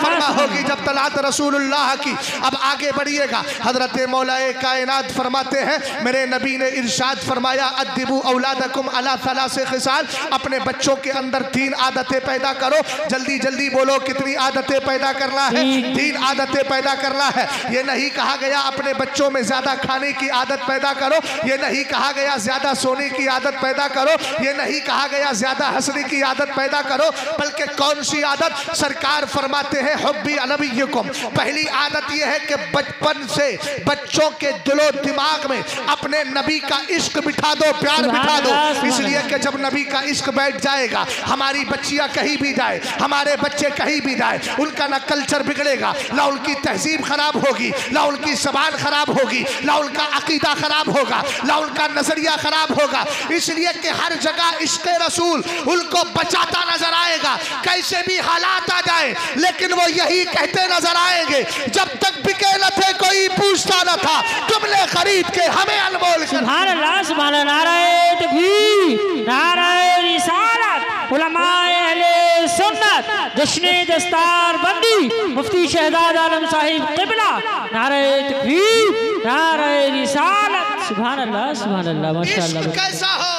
फरमा होगी जब तलात रसूलुल्लाह की। अब आगे बढ़िएगा। हजरत मौलाए कायनात फरमाते हैं, मेरे नबी ने इरशाद फरमाया, अद्दिबू औलादकुम अला सलासे खिसाल, अपने बच्चों के अंदर 3 आदतें पैदा करो। जल्दी जल्दी बोलो, कितनी आदतें पैदा करना है? 3 आदतें पैदा करना है। ये नहीं कहा गया अपने बच्चों में ज्यादा खाने की आदत पैदा करो, ये नहीं कहा गया ज्यादा सोने की आदत पैदा करो, ये नहीं कहा गया ज्यादा हंसने की आदत पैदा करो, बल्कि कौन सी आदत? सरकार फरमाते हैं हुब्बी नबिय्युकुम, पहली आदत यह है कि बचपन से बच्चों के दिलो दिमाग में अपने नबी का इश्क बिठा दो, प्यार बिठा दो। इसलिए कि जब नबी का इश्क बैठ जाएगा, हमारी बच्चियां कहीं भी जाए, हमारे बच्चे कहीं भी जाए, उनका ना कल्चर बिगड़ेगा, ना उनकी तहजीब खराब होगी, ना उनकी जबान खराब होगी, ना उनका अकीदा खराब होगा, ना उनका नजरिया खराब होगा। इसलिए कि हर जगह इश्क रसूल उनको बचाता नजर आएगा, कैसे भी हालात आ जाए, लेकिन वो यही कहते नजर आएंगे, जब तक बिके न थे कोई पूछता न था, तुमने खरीद के हमें अनमोल। सुभान अल्लाह, सुभान अल्लाह। नारे तकबीर, नारे रिसालत, उलमाए अहले सुन्नत, जश्ने दस्तार बंदी, मुफ्ती शहजाद आलम साहिब क़िबला, नारे तकबीर, नारे रिसालत। सुभान अल्लाह, सुभान अल्लाह, माशाअल्लाह। इश्क कैसा हो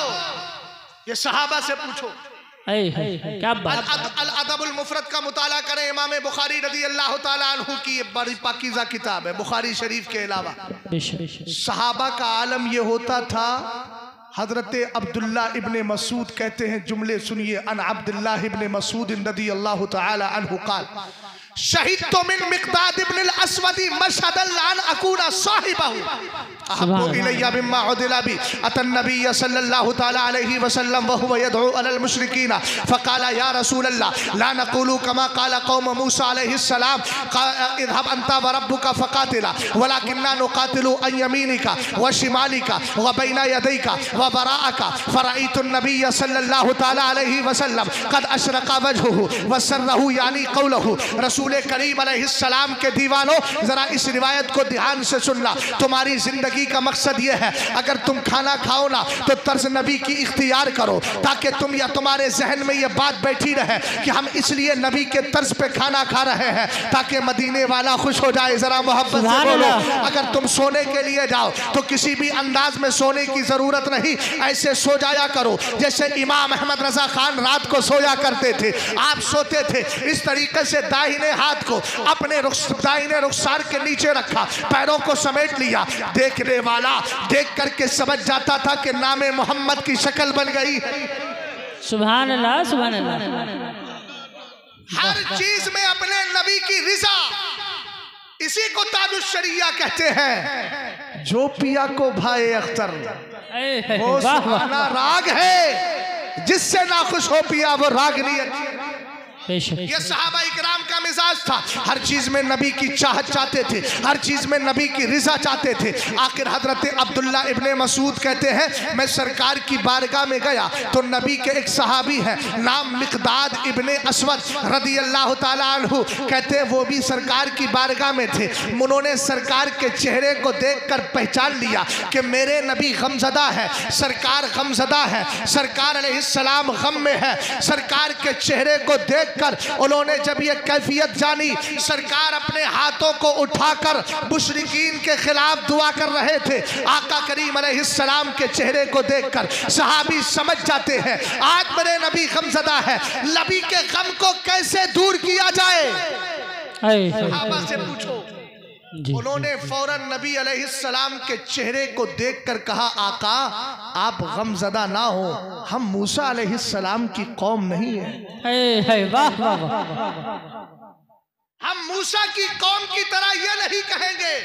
ये सहाबा से पूछो। क्या बात। अल-अदबुल मुफरद का मुताला करें, इमाम बुखारी रज़ी अल्लाह ताला अन्हु की ये बड़ी पाकीज़ा किताब है, बुखारी शरीफ के अलावा। सहाबा का आलम ये होता था। हजरत अब्दुल्ला इब्ने मसूद कहते हैं, जुमले सुनिए। अन अब्दुल्ला इब्ने मसूद रज़ी अल्लाह ताला अन्हु क़ाल शहीद तो मिन मिक़दाद इब्न अल-अस्वदी मशहदन अन अकूना साहिबहु अहब्बु इलैया मिम्मा उदिला बि अतन नबी सल्लल्लाहु तआला अलैहि वसल्लम व हुवा यदउ अलल मुशरिकीन फक़ाला या रसूल अल्लाह ला नक़ूलु कमा क़ाला क़ौम मूसा अलैहि सलाम इज़हब अंता व रब्बुका फ़क़ातिला वलाकिन्ना नुक़ातिलु अन यमीनिका व शिमालिका व बैना यदैका व बराअका फ़रअयतु नबी सल्लल्लाहु तआला अलैहि वसल्लम क़द अशरक़ा वजहुहु व सर्रहु यानी क़ौलहु। रसूल करीम अलैहिस्सलाम के दीवानों, जरा इस रिवायत को ध्यान से सुनना। तुम्हारी जिंदगी का मकसद यह है, अगर तुम खाना खाओ ना तो तर्ज नबी की इख्तियार करो, ताकि तुम या तुम्हारे जहन में यह बात बैठी रहे कि हम इसलिए नबी के तर्ज पे खाना खा रहे हैं ताकि मदीने वाला खुश हो जाए। जरा मोहब्बत से बोलो। अगर तुम सोने के लिए जाओ तो किसी भी अंदाज में सोने की जरूरत नहीं, ऐसे सो जाया करो जैसे इमाम अहमद रजा खान रात को सोया करते थे। आप सोते थे इस तरीके से, दाहिने हाथ को अपने दाहिने रुखसार के नीचे रखा, पैरों को समेट लिया। देखने वाला देख करके समझ जाता था कि नामे मोहम्मद की शक्ल बन गई है। सुभान अल्लाह, सुभान अल्लाह। हर चीज में अपने नबी की रिजा, इसी को ताजुश शरिया कहते हैं। जो पिया को भाए अख्तर वो सुहाना राग है, जिससे ना खुश हो पिया वो राग नहीं अच्छी। ये सहाबा इकराम का मिजाज था, हर चीज में नबी की चाहत चाहते थे, हर चीज में नबी की रिजा चाहते थे। आखिर हजरत अब्दुल्ला इब्ने मसूद कहते हैं मैं सरकार की बारगाह में गया तो नबी के एक सहाबी है नाम मिकदाद इब्ने असवद रदी अल्लाह ताला अन्हु, कहते हैं वो भी सरकार की बारगाह में थे। उन्होंने सरकार के चेहरे को देखकर पहचान लिया कि मेरे नबी गमज़दा है, सरकार गमज़दा है, सरकार अलैहिस्सलाम गम में है। सरकार के चेहरे को देख कर उन्होंने जब ये कैफियत जानी, सरकार अपने हाथों को उठाकर मुशरिकीन के खिलाफ दुआ कर रहे थे। आका करीम अलैहिस्सलाम के चेहरे को देखकर सहाबी समझ जाते हैं आज मेरे नबी गमज़दा है, नबी के गम को कैसे दूर किया जाए। सहाबा से पूछो। उन्होंने फौरन नबी अलैहिस्सलाम के चेहरे को देखकर कहा आका आप गमज़दा ना हो, हम मूसा अलैहिस्सलाम की कौम नहीं है। वाह वाह वाह। हम मूसा की कौम की तरह ये नहीं कहेंगे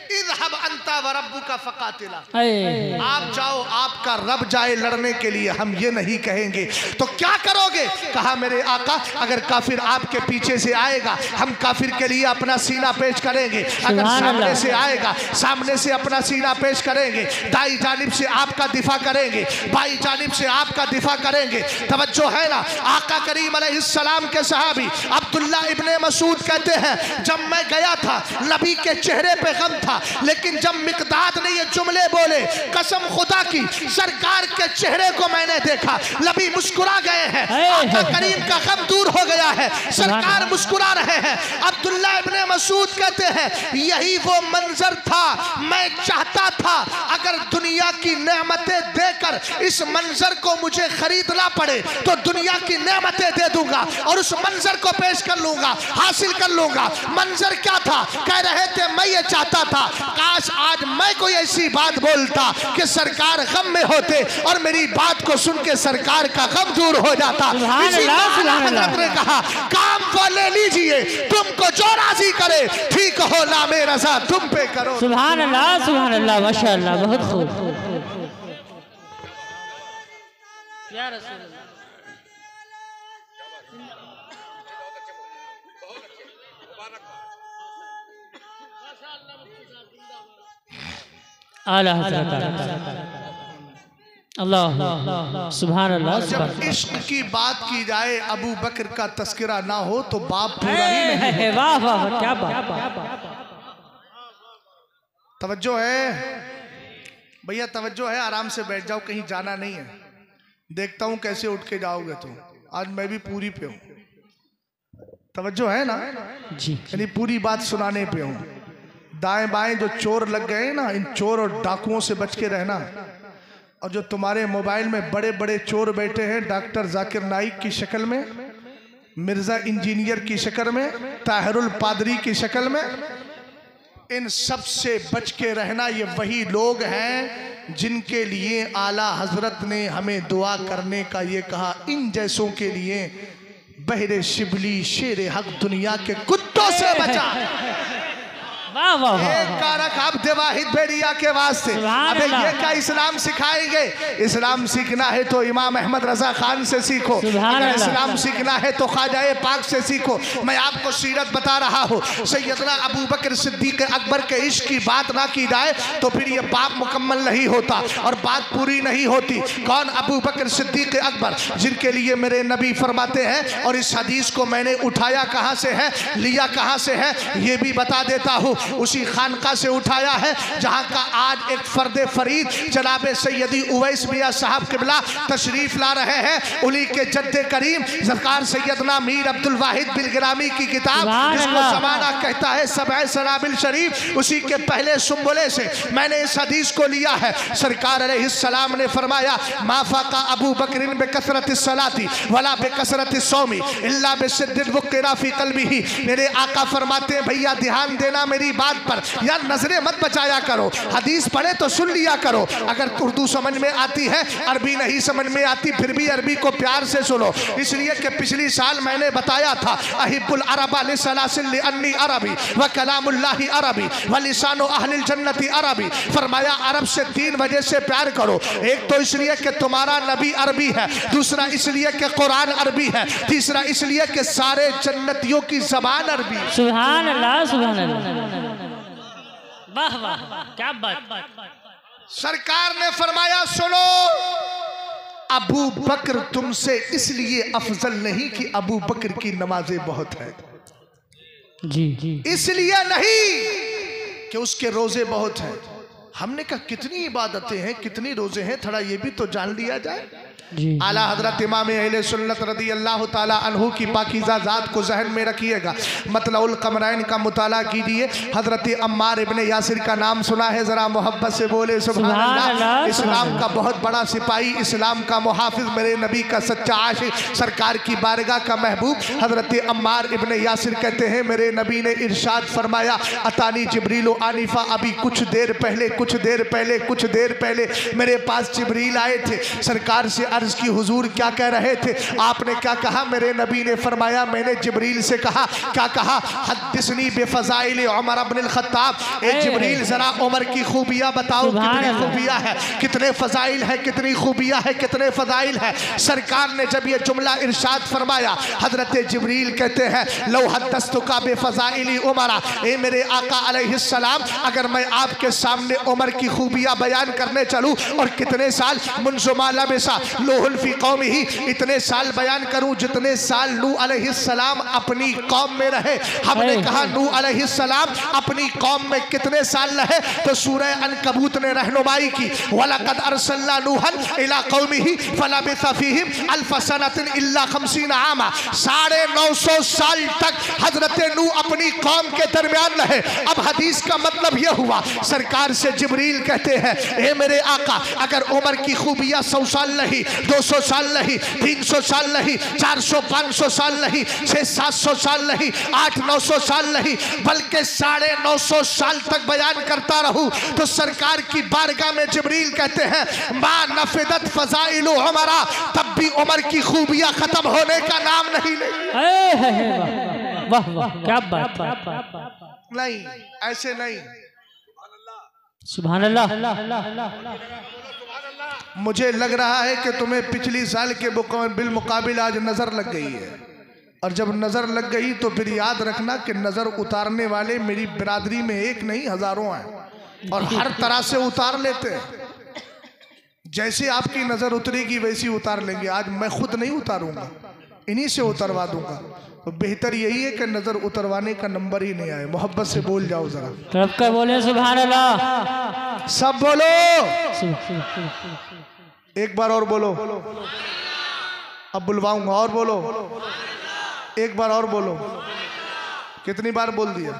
इज़हब अंता व रब्बुका फ़क़ातिला, आप जाओ आपका रब जाए लड़ने के लिए, हम ये नहीं कहेंगे। तो क्या करोगे? कहा मेरे आका अगर काफिर आपके पीछे से आएगा हम काफिर के लिए अपना सीना पेश करेंगे, अगर सामने से आएगा सामने से अपना सीना पेश करेंगे, दाई जानिब से आपका दिफा करेंगे, बाई जानिब से आपका दिफा करेंगे। तवज्जो है ना। आका करीम अलैहिस्सलाम के सहाबी अब्दुल्ला इब्ने मसूद कहते हैं जब मैं गया था नबी के चेहरे पे गम था, लेकिन जब मिकदाद ने ये जुमले बोले कसम खुदा की सरकार के चेहरे को मैंने देखा, नबी मुस्कुरा गए हैं, आका करीम का गम दूर हो गया है, सरकार मुस्कुरा रहे हैं। अब्दुल्ला इब्ने मसूद कहते हैं यही वो मंजर था मैं चाहता था अगर दुनिया की नेमतें देकर इस मंजर को मुझे खरीदना पड़े तो दुनिया की नेमतें दे दूंगा और उस मंजर को पेश कर लूंगा, हासिल कर लूंगा। मंजर क्या था? कह रहे थे मैं ये चाहता था काश आज मैं कोई ऐसी बात बोलता कि सरकार गम में होते और मेरी बात को सुन के सरकार का गम दूर हो जाता। हज़रत ने कहा काम वो ले लीजिए, तुमको जो राजी करे, ठीक हो नामे रज़ा तुम पे करो। सुभान अल्लाह माशाअल्लाह, बहुत खूब। या रसूल अल्लाह आला हज़रत अल्लाह सुभान अल्लाह। जब इश्क की बात की जाए अबू बकर का तस्करा ना हो तो बाप पूरा ही नहीं। वाह वाह क्या बात। तवज्जो है भैया, तवज्जो है, आराम से बैठ जाओ, कहीं जाना नहीं है। देखता हूं कैसे उठ के जाओगे तुम, आज मैं भी पूरी पे हूं। तवज्जो है ना जी, यानी पूरी बात सुनाने पे हूं। दाएं बाएं जो चोर लग गए ना, इन चोर और डाकुओं से बच के रहना। और जो तुम्हारे मोबाइल में बड़े बड़े चोर बैठे हैं डॉक्टर जाकिर नाइक की शक्ल में, मिर्जा इंजीनियर की शक्ल में, ताहिरुल पादरी की शक्ल में, इन सब से बच के रहना। ये वही लोग हैं जिनके लिए आला हजरत ने हमें दुआ करने का ये कहा, इन जैसों के लिए बहरे शिबली शेर हक दुनिया के कुत्तों से बचा। एक कारक अब्द वाहिद बेरिया के वास्ते। अबे ये क्या इस्लाम सिखाएंगे? इस्लाम सीखना है तो इमाम अहमद रजा खान से सीखो, अगर इस्लाम सीखना है तो ख्वाजा पाक से सीखो। मैं आपको सीरत बता रहा हूँ। सैयदना अबू बकर सिद्दीक अकबर के इश्क की बात ना की जाए तो फिर ये बाप मुकम्मल नहीं होता और बात पूरी नहीं होती। कौन? अबू बकर सिद्दीक अकबर, जिनके लिए मेरे नबी फरमाते हैं, और इस हदीस को मैंने उठाया कहाँ से है, लिया कहाँ से है, ये भी बता देता हूँ। उसी खानका से उठाया है जहां का आज एक फर्द फरीद जनाब सैयदी उवैस मियां साहब किबला तशरीफ ला रहे हैं। उन्हीं के जद्दे करीम सरकार सैयदना मीर अब्दुल वाहिद बिलगिरामी की किताब जिसको ज़माना कहता है सबअ सनाबिल शरीफ, उसी के पहले सुम्बुले से मैंने इस हदीस को लिया है। सरकार अलैहिस्सलाम ने फरमाया माफाका अबू बकरिन बेकसरत सलाती वला बेकसरत सौमी इल्ला बिशिद्दत वक़रा फी क़ल्बिही। मेरे आका फरमाते हैं भैया ध्यान देना मेरी मेरी बात पर यार नजरें मत बचाया करो, हदीस पढ़े तो सुन लिया करो। अगर उर्दू समझ में आती है, अरबी नहीं समझ में आती, फिर भी अरबी को प्यार से सुनो। इसलिए कि पिछली साल मैंने बताया था अहिब्बुल अरबा लिसलासिल लिअन्नी अरबी व कलामुल्लाहि अरबी व लिसानु अहलिल जन्नति अरबी। फरमाया अरब से 3 वजह से प्यार करो। एक तो इसलिए कि तुम्हारा नबी अरबी है, दूसरा इसलिए कि कुरान अरबी है, तीसरा इसलिए कि सारे जन्नतियों की ज़बान अरबी है। सुभान अल्लाह, सुभान अल्लाह, वाह वाह, क्या बात। सरकार ने फरमाया सुनो, अबू बकर तुमसे इसलिए अफजल नहीं कि अबू बकर की नमाजें बहुत है, जी, इसलिए नहीं कि उसके रोजे बहुत हैं। हमने कहा कितनी इबादतें हैं, कितनी रोजे हैं, थोड़ा ये भी तो जान लिया जाए। आला हजरत इमाम अहले सुन्नत रदी अल्लाह ताला अन्हु की पाकीज़ा ज़ात को जहन में रखिएगा। मतलउल कमरैन का मुताला कीजिए। हजरत अम्मार इब्ने यासिर का नाम सुना है, ज़रा मोहब्बत से बोले सुभान अल्लाह। इस्लाम का बहुत बड़ा सिपाही, इस्लाम का मुहाफिज, मेरे नबी का सच्चा आशिक, सरकार की बारगाह का महबूब हजरत अम्मार इब्ने यासिर कहते हैं मेरे नबी ने इरशाद फरमाया अतानी जिब्रील आनिफा, अभी कुछ देर पहले मेरे पास जिब्रील आए थे। सरकार से अर्ज की हुजूर क्या कह रहे थे? आपने क्या कहा? मेरे नबी ने फरमाया मैंने जिब्रील से कहा, क्या कहा? हद्दिसनी बेफज़ाइल उमर इब्न अल-खत्ताब, ए जिब्रील जरा उमर की खूबियां बताओ, कितनी खूबियां है, कितने फजाइल है, कितनी खूबियां है, कितने फजाइल है। सरकार ने जब ये जुमला इरशाद फरमाया, हजरत जिब्रील कहते हैं लौ हद्दस्तुका बेफज़ाइल उमर, ए मेरे आका अलैहिस्सलाम, अगर मैं आपके सामने उमर की खूबियां बयान करने चलूं और कितने साल मुंज़ुमा लबिसा लोहुल फी कौमिही, इतने साल बयान करूं जितने साल नूह अलैहिस्सलाम अपनी कौम में रहे। हमने कहा नूह अलैहिस्सलाम अपनी कौम में कितने साल रहे? तो सूरह अनकबूत ने रहनुमाई की, वलक़द अरसलना नूहन इला कौमिही फलबिसा फीहिम अल्फ सनतिन इल्ला 50 आमा, 950 साल तक हजरत नूह अपनी कौम के दरमियान रहे। अब हदीस का मतलब यह हुआ, सरकार से जिब्रील कहते हैं ए मेरे आका, अगर उमर की खूबियां 100 साल नहीं, 200 साल नहीं, 300 साल नहीं, 400 500 साल नहीं, 600 700 साल नहीं, 800 900 साल नहीं, बल्कि 950 साल तक बयान करता रहूं, तो सरकार की बारगाह में जिब्रील कहते हैं मा नफिदत फज़ाइल उमरा, तब भी उमर की खूबियां खत्म होने का नाम नहीं लेंगी। वाह वाह, क्या बात। नहीं, ऐसे नहीं। सुभान अल्लाह। मुझे लग रहा है कि तुम्हें पिछली साल के बिलमुकाबिल आज नज़र लग गई है, और जब नज़र लग गई तो फिर याद रखना कि नज़र उतारने वाले मेरी बिरादरी में एक नहीं हज़ारों हैं, और हर तरह से उतार लेते हैं। जैसे आपकी नज़र उतरेगी वैसी उतार लेंगे। आज मैं खुद नहीं उतारूंगा, इन्हीं से उतरवा दूंगा। तो बेहतर यही है कि नज़र उतरवाने का नंबर ही नहीं आए। मोहब्बत से बोल जाओ जरा, तरफ का बोले सुभान अल्लाह, सब बोलो, एक बार और बोलो, अब बुलवाऊंगा और बोलो, एक बार और बोलो। कितनी बार बोल दिया?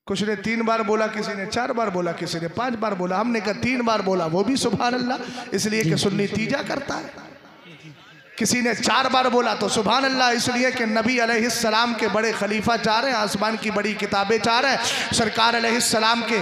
कुछ ने 3 बार बोला, किसी ने 4 बार बोला, किसी ने 5 बार बोला, हमने कहा 3 बार बोला, वो भी सुभान अल्लाह, इसलिए कि सुन्नी तीजा करता है। किसी ने 4 बार बोला तो सुभान अल्लाह, इसलिए कि नबी अलैहिस्सलाम के बड़े खलीफा 4 हैं, आसमान की बड़ी किताबें 4 हैं, सरकार अलैहिस्सलाम के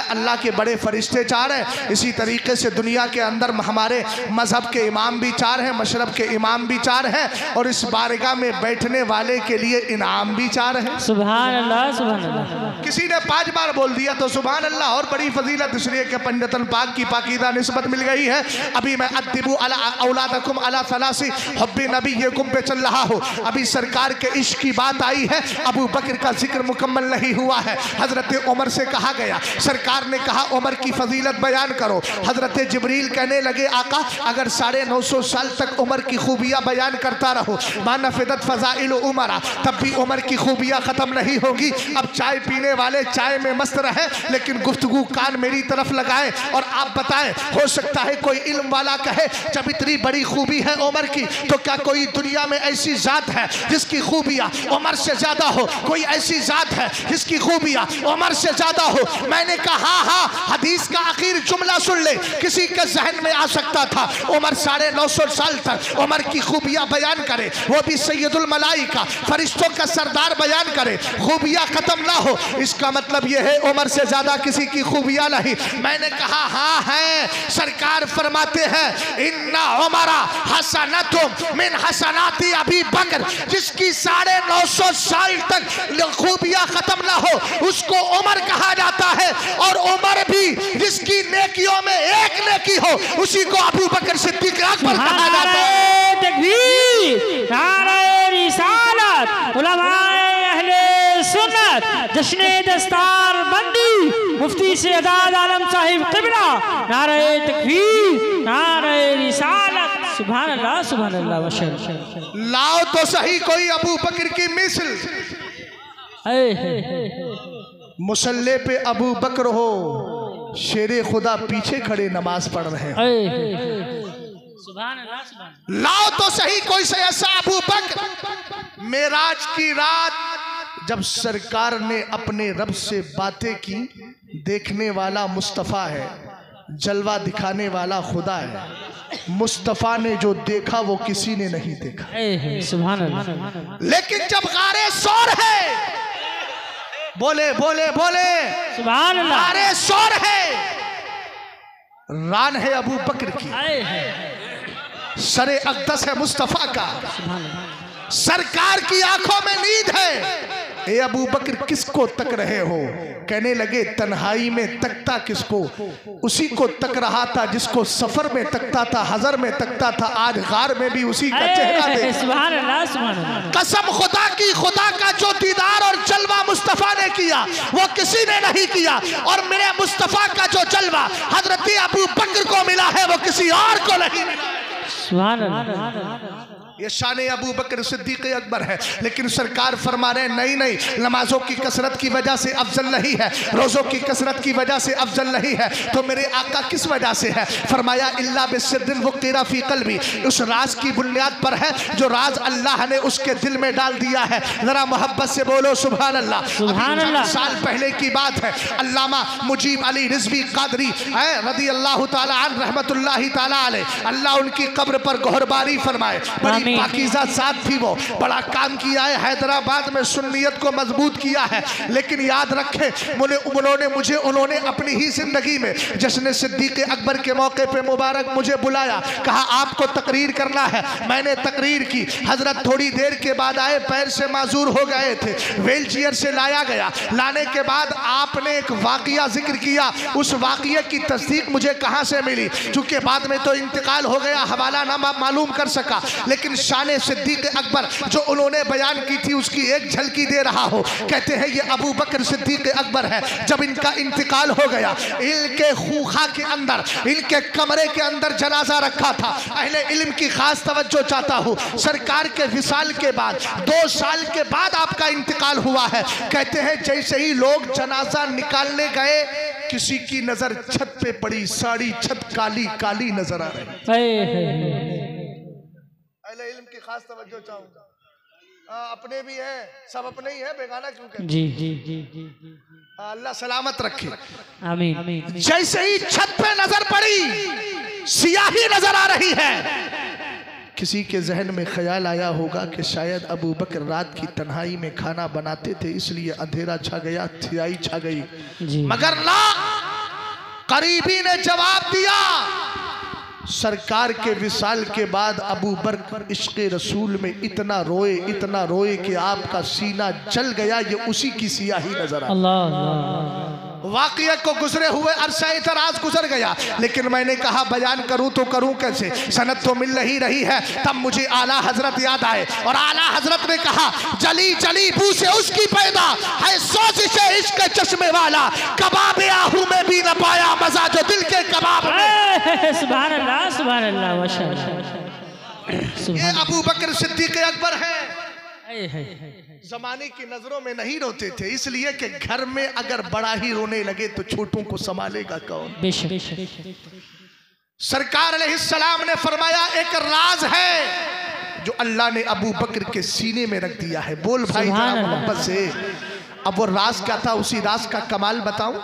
अल्लाह के बड़े फरिश्ते 4 हैं। इसी तरीके से दुनिया के अंदर हमारे मजहब के इमाम भी 4 हैं, मशरब के इमाम भी 4 हैं, और इस बारगाह में बैठने वाले के लिए इनाम भी 4 हैं। सुभान अल्लाह, सुभान अल्लाह। किसी ने 5 बार बोल दिया तो सुभान अल्लाह, और बड़ी फजीलत, इसलिए कि पंजतन पाक की पाकीदा निस्बत मिल गई है। अभी मैं अद्दिबू अला औलादकुम अला सलासी हब्बी नबीयकुम पे चल रहा हो। अभी सरकार के इश्क की बात आई है, अबू बकर का जिक्र मुकम्मल नहीं हुआ है। हजरत उमर से कहा गया, सरकार ने कहा उमर की फजीलत बयान करो। हजरत जिब्रील कहने लगे आका, अगर 950 साल तक उमर की खूबियां बयान करता रहो, मानफिदत फजाइल उमरा, तब भी उमर की खूबियां खत्म नहीं होगी। अब चाय पीने वाले चाय में मस्त रहे, लेकिन गुफ्तगू कान मेरी तरफ लगाएं और आप बताएं, हो सकता है कोई इल्म वाला कहे जब इतनी बड़ी खूबी है उमर की, तो क्या कोई दुनिया में ऐसी जात है जिसकी खूबियां उमर से ज्यादा हो? कोई ऐसी जात है जिसकी खूबियां उमर से ज्यादा हो? मैंने कहा हाँ, हदीस का आखिर जुमला सुन ले। किसी के जहन में आ सकता था उमर 950 साल तक उमर की खूबियां बयान करे, वो भी सैयदुल मलाइका, फरिश्तों का सरदार बयान करे, खूबियां खत्म ना हो। इसका मतलब यह है उमर से ज्यादा किसी की खूबियां नहीं। मैंने कहा हाँ है। सरकार फरमाते हैं इन्ना उमरा हसनतुम मिन हसनाती अबी बकर, जिसकी 950 साल तक खूबियां खत्म ना हो उसको उमर कहा जाता है। और उमर भी जिसकी नेकियों में एक नेकी हो उसी को अबू बकर सिद्दीक अकबर कहा जाता है। तकबीर, नारे रिसालत, उलमाए अहले सुन्नत, जश्ने दस्तार बंदी, मुफ्ती सैयद आलम साहिब क़िबला, नारे तकबीर, नारे रिसालत। सुभान अल्लाह, सुभान अल्लाह, माशाअल्लाह। लाओ तो सही कोई अबू बकर की मिसल। मुसल्ले पे अबू बकर हो, शेरे खुदा पीछे खड़े नमाज पढ़ रहे हैं। सुभान अल्लाह, सुभान अल्लाह। लाओ तो सही कोई से ऐसा अबू बकर। मेराज की रात जब सरकार ने अपने रब से बातें की, देखने वाला मुस्तफ़ा है, जलवा दिखाने वाला खुदा है। मुस्तफ़ा ने जो देखा वो किसी ने नहीं देखा। सुभान अल्लाह। लेकिन जब गारे शोर है, बोले बोले बोले सुभान अल्लाह, गारे शोर है, रान है अबू बकर की, सरे अक़दस है मुस्तफ़ा का, सरकार की आंखों में नींद है। ए अबू बकर किसको तक रहे हो? कहने लगे तन्हाई में तकता किसको? उसी को तक रहा था जिसको सफर में तकता था, हजर में तकता था, आज गार में भी उसी का चेहरा दे। सुभान अल्लाह, सुभान अल्लाह। कसम खुदा की, खुदा का जो दीदार और जलवा मुस्तफ़ा ने किया वो किसी ने नहीं किया। और मेरे मुस्तफ़ा का जो जलवा हजरत अबू बकर को मिला है वो किसी और को नहीं मिला। सुभान अल्लाह। ये शान अबू बकर सिद्दीक अकबर है। लेकिन सरकार फरमा रहे नहीं नहीं, नमाजों की कसरत की वजह से अफजल नहीं है, रोज़ों की कसरत की वजह से अफजल नहीं है, तो मेरे आका किस वजह से है? फरमाया इल्ला बिस्सिद्दिन वक़ीरा फ़ी क़ल्बी, उस राज की बुनियाद पर है जो राज अल्लाह ने उसके दिल में डाल दिया है। ज़रा मोहब्बत से बोलो सुभान अल्लाह। सुभान अल्लाह। साल पहले की बात है, अल्लामा मुजीब अली रिज़वी क़ादरी रज़ी अल्लाह तआला अन्हु रहमतुल्लाहि तआला अलैह, अल्लाह उनकी कब्र पर गोहरबारी फरमाए। बड़ी पाकीज़ा साथ थी, वो बड़ा काम किया है, हैदराबाद में सुन्नियत को मजबूत किया है। लेकिन याद रखें उन्होंने अपनी ही जिंदगी में जश्न सिद्दीक़ अकबर के मौके पे मुबारक मुझे बुलाया, कहा आपको तकरीर करना है। मैंने तकरीर की। हजरत थोड़ी देर के बाद आए, पैर से माजूर हो गए थे, व्हील चेयर से लाया गया। लाने के बाद आपने एक वाक़िया जिक्र किया, उस वाक़िया की तस्दीक मुझे कहाँ से मिली? चूँकि बाद में तो इंतकाल हो गया, हवाला ना मालूम कर सका, लेकिन शान सिद्दीक अकबर जो उन्होंने बयान की थी उसकी एक झलकी दे रहा हो। कहते हैं ये अबू बकर सिद्दीक अकबर है। जब इनका इंतकाल हो गया, इनके खूखा के अंदर, इनके कमरे के अंदर जनाजा रखा था। अहले इल्म की खास तवज्जो चाहता हूँ, सरकार के विसाल के बाद 2 साल के बाद आपका इंतकाल हुआ है। कहते हैं जैसे ही लोग जनाजा निकालने गए, किसी की नजर छत पे पड़ी, सारी छत काली काली नजर आ रही। इल्म की खास तवज्जो चाहूंगा। अपने भी हैं, सब अपने ही हैं, बेगाना क्यों कहते? जी जी जी जी। अल्लाह सलामत रखे, आमीन। जैसे ही छत पे नजर पड़ी, सियाही नजर आ रही है। किसी के जहन में ख्याल आया होगा कि शायद अबू बकर रात की तन्हाई में खाना बनाते थे, इसलिए अंधेरा छा गया, स्याही छा गई। मगर ना, करीबी ने जवाब दिया, सरकार के विसाल के बाद अबू बकर इश्क़े रसूल में इतना रोए कि आपका सीना जल गया। ये उसी की सियाही नजर आई। अल्लाह। वाक़िया को गुजरे हुए अरसा इतराज गुजर गया, लेकिन मैंने कहा बयान करूं तो करूं कैसे? सनद तो मिल रही है। तब मुझे आला हजरत याद आए और आला हजरत ने कहा जली जली बू से उसकी पैदा है सोचिशे इश्क चश्मे वाला, कबाब आहू में भी न पाया मजा जो दिल के कबाब में। सुभान अल्लाह, सुभान अल्लाह, माशाअल्लाह। ये अबू बकर सिद्दीक अकबर है। जमाने की नजरों में नहीं रोते थे, इसलिए कि घर में अगर बड़ा ही रोने लगे तो छोटों को संभालेगा कौन? सरकार अलैहिस्सलाम ने फरमाया एक राज है जो अल्लाह ने अबू बकर के सीने में रख दिया है। बोल भाई सुभान जरा अल्लाह। मोहब्बत से। अब वो राज क्या था, उसी राज का कमाल बताऊं,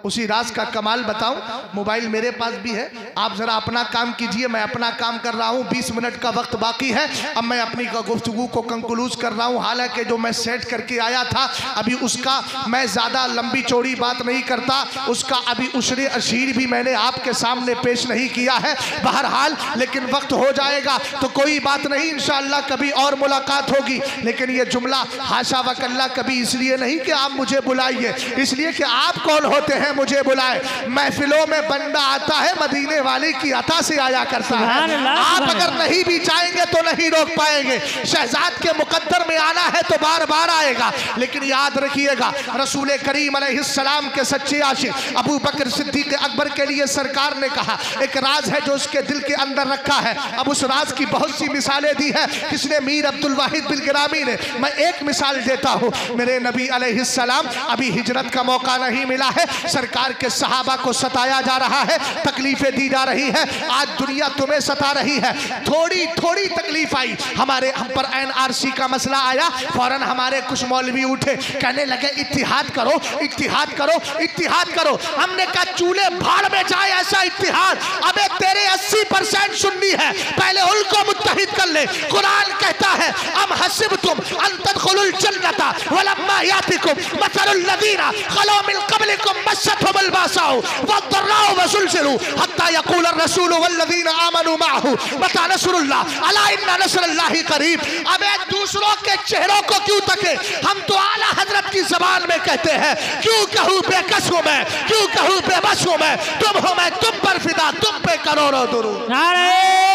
उसी राज का कमाल बताऊं। मोबाइल मेरे पास भी है, आप जरा अपना काम कीजिए, मैं अपना काम कर रहा हूं। 20 मिनट का वक्त बाकी है, अब मैं अपनी गुफ्तगू को कंक्लूज कर रहा हूं। हालांकि जो मैं सेट करके आया था अभी उसका मैं ज़्यादा लंबी चौड़ी बात नहीं करता, उसका अभी उशरे अशीर भी मैंने आपके सामने पेश नहीं किया है। बहरहाल लेकिन वक्त हो जाएगा तो कोई बात नहीं, इंशाअल्लाह कभी और मुलाकात होगी। लेकिन ये जुमला हाशा वकल्ला कभी इसलिए नहीं कि आप मुझे बुलाइए, इसलिए कि आप कौन होते हैं मुझे बुलाए। महफिलों में बंदा आता है मदीने वाले की अता से आया करता है। आप अगर नहीं भी चाहेंगे तो नहीं रोक पाएंगे। शहजाद के मुकद्दर में आना है तो बार बार आएगा। लेकिन याद रखिएगा रसूल करीम अलैहिस्सलाम के सच्चे आशिक अबू बकर सिद्दीक अकबर के लिए सरकार ने कहा एक राज है जो उसके दिल के अंदर रखा है। अब उस राज की बहुत सी मिसालें दी है किसने, मीर अब्दुल वाहिद बिन गिरामी ने। मैं एक मिसाल देता हूँ, मेरे नबी अलैहिस्सलाम अभी हिजरत का मौका नहीं मिला है, सरकार के सहाबा को सताया जा रहा है, तकलीफें दी जा रही है। आज दुनिया तुम्हें सता रही है, थोड़ी थोड़ी तकलीफ आई, हम पर NRC का मसला आया, फौरन हमारे कुछ मौलवी उठे, कहने लगे इत्तिहाद करो, इत्तिहाद करो, इत्तिहाद करो। हमने कहा चूल्हे भाड़ में जाए ऐसा इत्तिहाद। अबे तेरे 80% सुन्नी है, पहले उनको मुत्तहिद कर ले। कुरान कहता है अम हसिबतुम अन तदखुलुल जन्नता वलम्मा यातिकुम मसलुल लदीना खलू मिन क़ब्लिकुम मस्सतहुमुल बासाउ वद्दर्राउ वज़ुलज़िलू हत्ता यक़ूल अर्रसूलु वल्लज़ीना आमनू मअहू मता नस्रुल्लाह अला इन्ना नस्रल्लाहि करीब। अबे दूसरों के चेहरों को क्यों तके, हम तो आला हजरत की ज़बान में कहते हैं। क्यों कहूँ बेकस हूँ मैं, क्यों कहूँ बेबस हूँ मैं, तुम हो मैं तुम पर फिदा, तुम पे करोड़ों दुरूद। नारे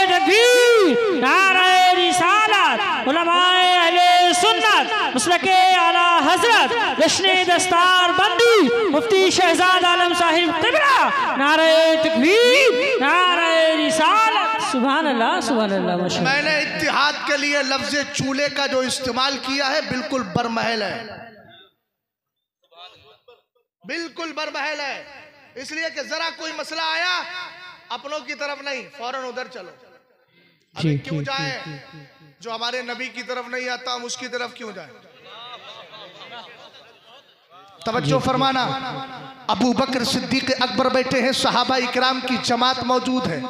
तकबीर, नारे रिसालत, उलमाए अहले सुन्नत, मसलके आला हजरत, जश्ने दस्तार बंदी मुफ्ती शहजाद आलम साहिब तिबरा, नारे तकबीर, नारे रिसालत। सुभान अल्लाह, सुभान अल्लाह। माशाअल्लाह। मैंने इत्तिहाद के लिए लफ्ज़ चूल्हे का जो इस्तेमाल किया है बिल्कुल बरमहल है, बिल्कुल बरमहल है। इसलिए कि जरा कोई मसला आया अपनों की तरफ नहीं, फौरन उधर चलो। अभी क्यों जाए, जो हमारे नबी की तरफ नहीं आता हम उसकी तरफ क्यों जाए। तवज्जो फरमाना, अबू बकर सिद्दीक अकबर बैठे हैं, सहाबा इकराम की जमात मौजूद है।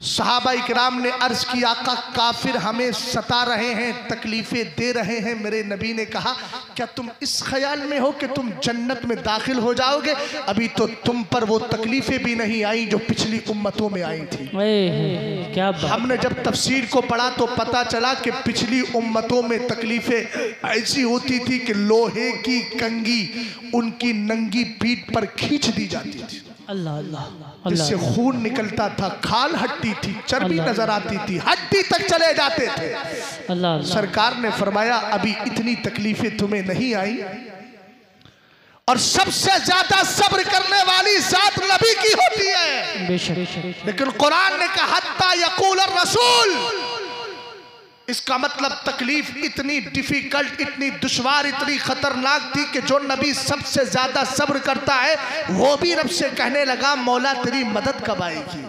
सहाबा इकराम ने अर्ज किया आका काफिर हमें सता रहे हैं, तकलीफें दे रहे हैं। मेरे नबी ने कहा क्या तुम इस ख्याल में हो कि तुम जन्नत में दाखिल हो जाओगे, अभी तो तुम पर वो तकलीफें भी नहीं आई जो पिछली उम्मतों में आई थी। क्या बात। हमने जब तफसीर को पढ़ा तो पता चला कि पिछली उम्मतों में तकलीफें ऐसी होती थी कि लोहे की कंगी उनकी नंगी पीठ पर खींच दी जाती थी, अल्लाह अल्लाह, जिससे खून निकलता था, खाल हटती थी, चर्बी नजर आती थी, हड्डी तक चले जाते थे। अल्लाह। सरकार ने फरमाया अभी इतनी तकलीफें तुम्हें नहीं आई, और सबसे ज्यादा सब्र करने वाली जात नबी की होती है। बेशक। लेकिन कुरान ने कहा हत्ता यक़ूल रसूल, इसका मतलब तकलीफ इतनी डिफिकल्ट, इतनी दुश्वार, इतनी खतरनाक थी कि जो नबी सबसे ज्यादा सब्र करता है वो भी रब से कहने लगा मौला तेरी मदद कब आएगी।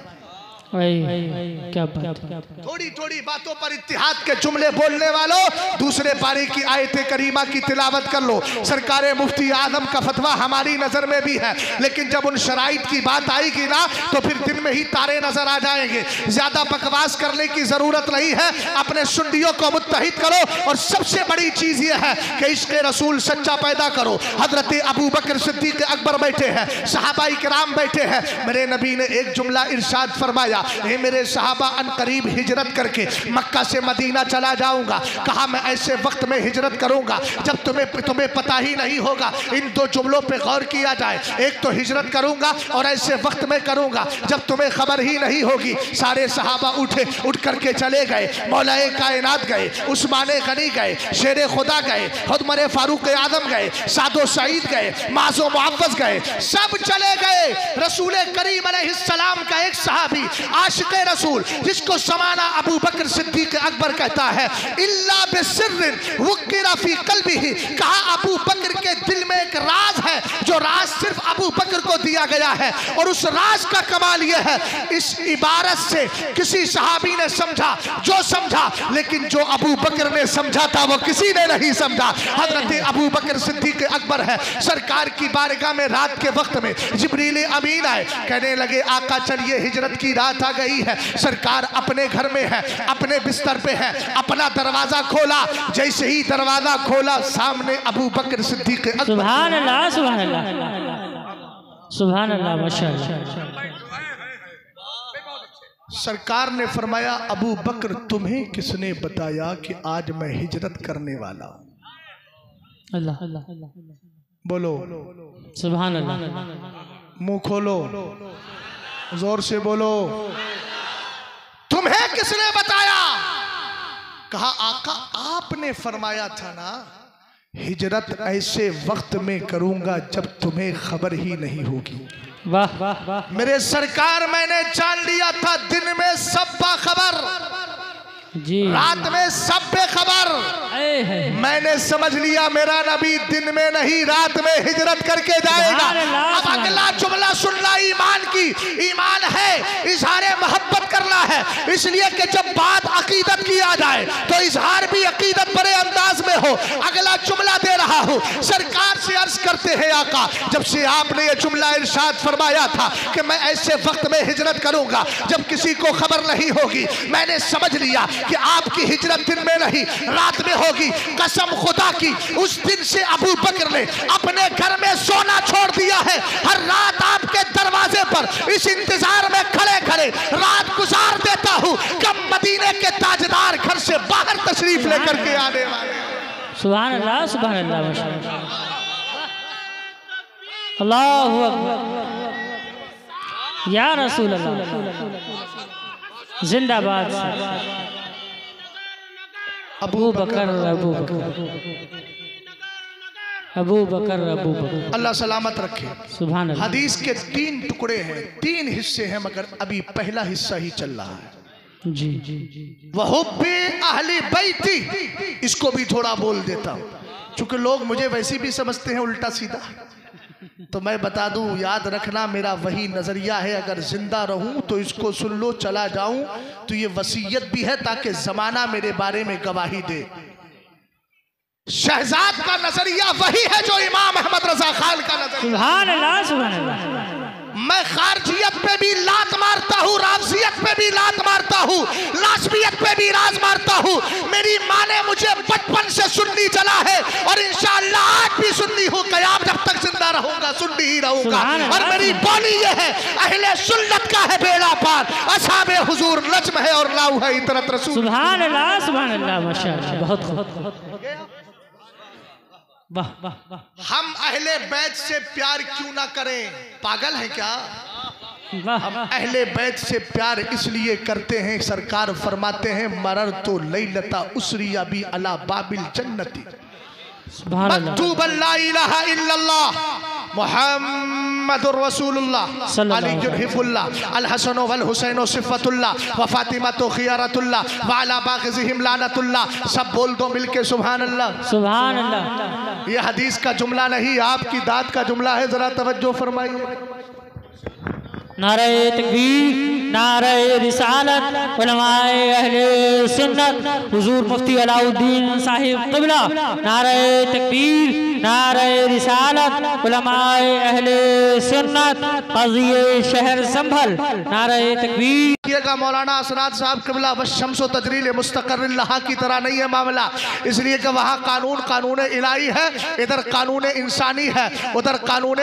क्या बात। थोड़ी थोड़ी बातों पर इत्तिहाद के जुमले बोलने वालों, दूसरे पारे की आयत करीमा की तिलावत कर लो। सरकार मुफ्ती आजम का फतवा हमारी नजर में भी है, लेकिन जब उन शराइत की बात आएगी ना तो फिर दिन में ही तारे नजर आ जाएंगे। ज्यादा बकवास करने की जरूरत नहीं है, अपने सुन्नियों को मुत्तहिद करो। और सबसे बड़ी चीज यह है कि इश्क़ रसूल सच्चा पैदा करो। हजरत अबू बकर सिद्दीक अकबर बैठे हैं, सहाबा इकराम बैठे हैं। मेरे नबी ने एक जुमला इरशाद फरमाया, हे मेरे सहाबा अनकरीब हिजरत करके मक्का से मदीना चला जाऊंगा। कहा मैं ऐसे वक्त में हिजरत करूंगा जब तुम्हें पता ही नहीं होगा। इन दो जुमलों पे गौर किया जाए, एक तो हिजरत करूंगा और ऐसे वक्त में करूंगा जब तुम्हें खबर ही नहीं होगी। सारे सहाबा उठे, उठ करके चले गए। मौलाए कायनात गए, उस्माने गनी गए, शेरे खुदा गए, उमर फारूक आजम गए, सादो सईद गए, माज़ो मुअव्वज़ गए, सब चले गए। रसूल करीम अलैहिस्सलाम का एक सहाबी आशिक़ रसूल जिसको समाना अबू बकर सिद्दीक अकबर कहता है, इल्ला बिसिर्रिन वुक्किरा फी क़ल्बिही, कहा अबू बकर के दिल में एक राज है जो राज सिर्फ अबू अबू बकर को दिया गया है। और उस राज का कमाल यह है, इस इबारत से किसी सहाबी ने समझा जो समझा, लेकिन जो अबू बकर ने समझा था वो किसी ने नहीं समझा। हजरत अबू बकर सिद्दीक अकबर है, सरकार की बारगाह में रात के वक्त में जिब्रील अमीन आए, कहने लगे आका चलिए हिजरत की रात आ गई है। सरकार अपने घर में है, अपने बिस्तर पे है, अपना दरवाजा खोला, जैसे ही दरवाजा खोला सामने अबू बकर सिद्दीक अकबर। सुभान अल्लाह, सुभान अल्लाह, सुभान अल्लाह, माशाअल्लाह। सरकार ने फरमाया अबू बकर तुम्हें किसने बताया कि आज मैं हिजरत करने वाला हूं? अल्लाह अल्लाह, बोलो सुभान अल्लाह। मुंह खोलो, जोर से बोलो, तुम्हें किसने बताया? कहा आका आपने फरमाया था ना हिजरत ऐसे वक्त में करूंगा जब तुम्हें खबर ही नहीं होगी। वाह वाह वाह। मेरे सरकार मैंने जान लिया था दिन में सब बाखबर, जी रात में सब बेखबर। मैंने समझ लिया मेरा नबी दिन में नहीं रात में हिजरत करके जाएगा। अब अगला जुमला सुनना ईमान की, ईमान है इजहार मोहब्बत करना है, इसलिए कि जब बात अकीदत की आ जाए तो इजहार भी अकीदत बड़े अंदाज में हो। अगला जुमला दे रहा हूँ, सरकार से अर्ज करते हैं आका जब से आपने ये जुमला इरशाद फरमाया था कि मैं ऐसे वक्त में हिजरत करूंगा जब किसी को खबर नहीं होगी, मैंने समझ लिया कि आपकी हिजरत दिन में नहीं रात में होगी। कसम खुदा की उस दिन से अबू बकर ने अपने घर में सोना छोड़ दिया है। हर रात आपके दरवाजे पर इस इंतजार में खड़े खड़े रात गुजार देता हूँ कब मदीने के ताजदार घर से बाहर तशरीफ लेकर के आने वाले। सुभान अल्लाह, सुभान अल्लाह, माशाअल्लाह, अल्लाहु अकबर, या रसूल अल्लाह, जिंदाबाद। अबू बकर, अबू बकर, अबू बकर, अबू बकर, अल्लाह सलामत रखे। सुभान अल्लाह। हदीस के 3 टुकड़े हैं, 3 हिस्से हैं, मगर अभी पहला हिस्सा ही चल रहा है। जी जी जी। वहुब्बे अहली बैती, इसको भी थोड़ा बोल देता हूँ क्योंकि लोग मुझे वैसे भी समझते हैं उल्टा सीधा, तो मैं बता दूं याद रखना मेरा वही नजरिया है। अगर जिंदा रहूं तो इसको सुन लो, चला जाऊं तो ये वसीयत भी है ताकि जमाना मेरे बारे में गवाही दे। शहजाद का नजरिया वही है जो इमाम अहमद रजा खान का नजरिया। सुभान अल्लाह, सुभान अल्लाह। मैं खारजियत पे भी लात मारता हूँ, राफजियत पे भी लात मारता हूँ, लाशबियत पे भी राज मारता हूँ। मेरी माँ ने मुझे बचपन से सुन्नी चला है और इंशाअल्लाह आज भी सुन्नी हूँ, क़यामत जब तक जिंदा रहूंगा सुन्नी ही रहूंगा। और मेरी बोली ये है अहले सुन्नत का है बेड़ा पार, असहाबे हुजूर नज्म है और लाऊ है इतरत रसूल। सुभान अल्लाह, सुभान अल्लाह, माशाअल्लाह, बहुत बहुत वाह वाह वाह। हम अहले बैत से प्यार क्यों ना करें? पागल है क्या? हम अहले बैत से प्यार इसलिए करते हैं, सरकार फरमाते हैं मरर तो लैलता उसरिया भी अला बाबिल जन्नती मक्तूबन ला इलाहा इल्लल्लाह मुहम्मदुर रसूलुल्लाह अलीयुल हिब्बुल्लाह अल हसन वल हुसैन सिफ़तुल्लाह व फातिमा तो खियारतुल्लाह व अला बाग़िज़िहिम लानतुल्लाह। सब बोल दो मिलके सुभान अल्लाह, सुभान अल्लाह। ये हदीस का जुमला नहीं, आपकी दात का जुमला है, जरा तवज्जो फरमाइए। नारे तकबीर, नारे रिसालत, उलमाए अहले सुन्नत, हुजूर मुफ्ती अलाउद्दीन साहिब क़िबला। नारे तकबीर, नारे रिसालत, उलमाए अहले सुन्नत, क़ाज़ी शहर संभल। नारे तकबीर। मौलाना असरात साहब क़िबला बस शम्सो तजरील मुस्तक़र्रिल लहा की तरह नहीं है मामला, इसलिए कि वहाँ कानून कानून इलाही है, इधर कानून इंसानी है, उधर कानून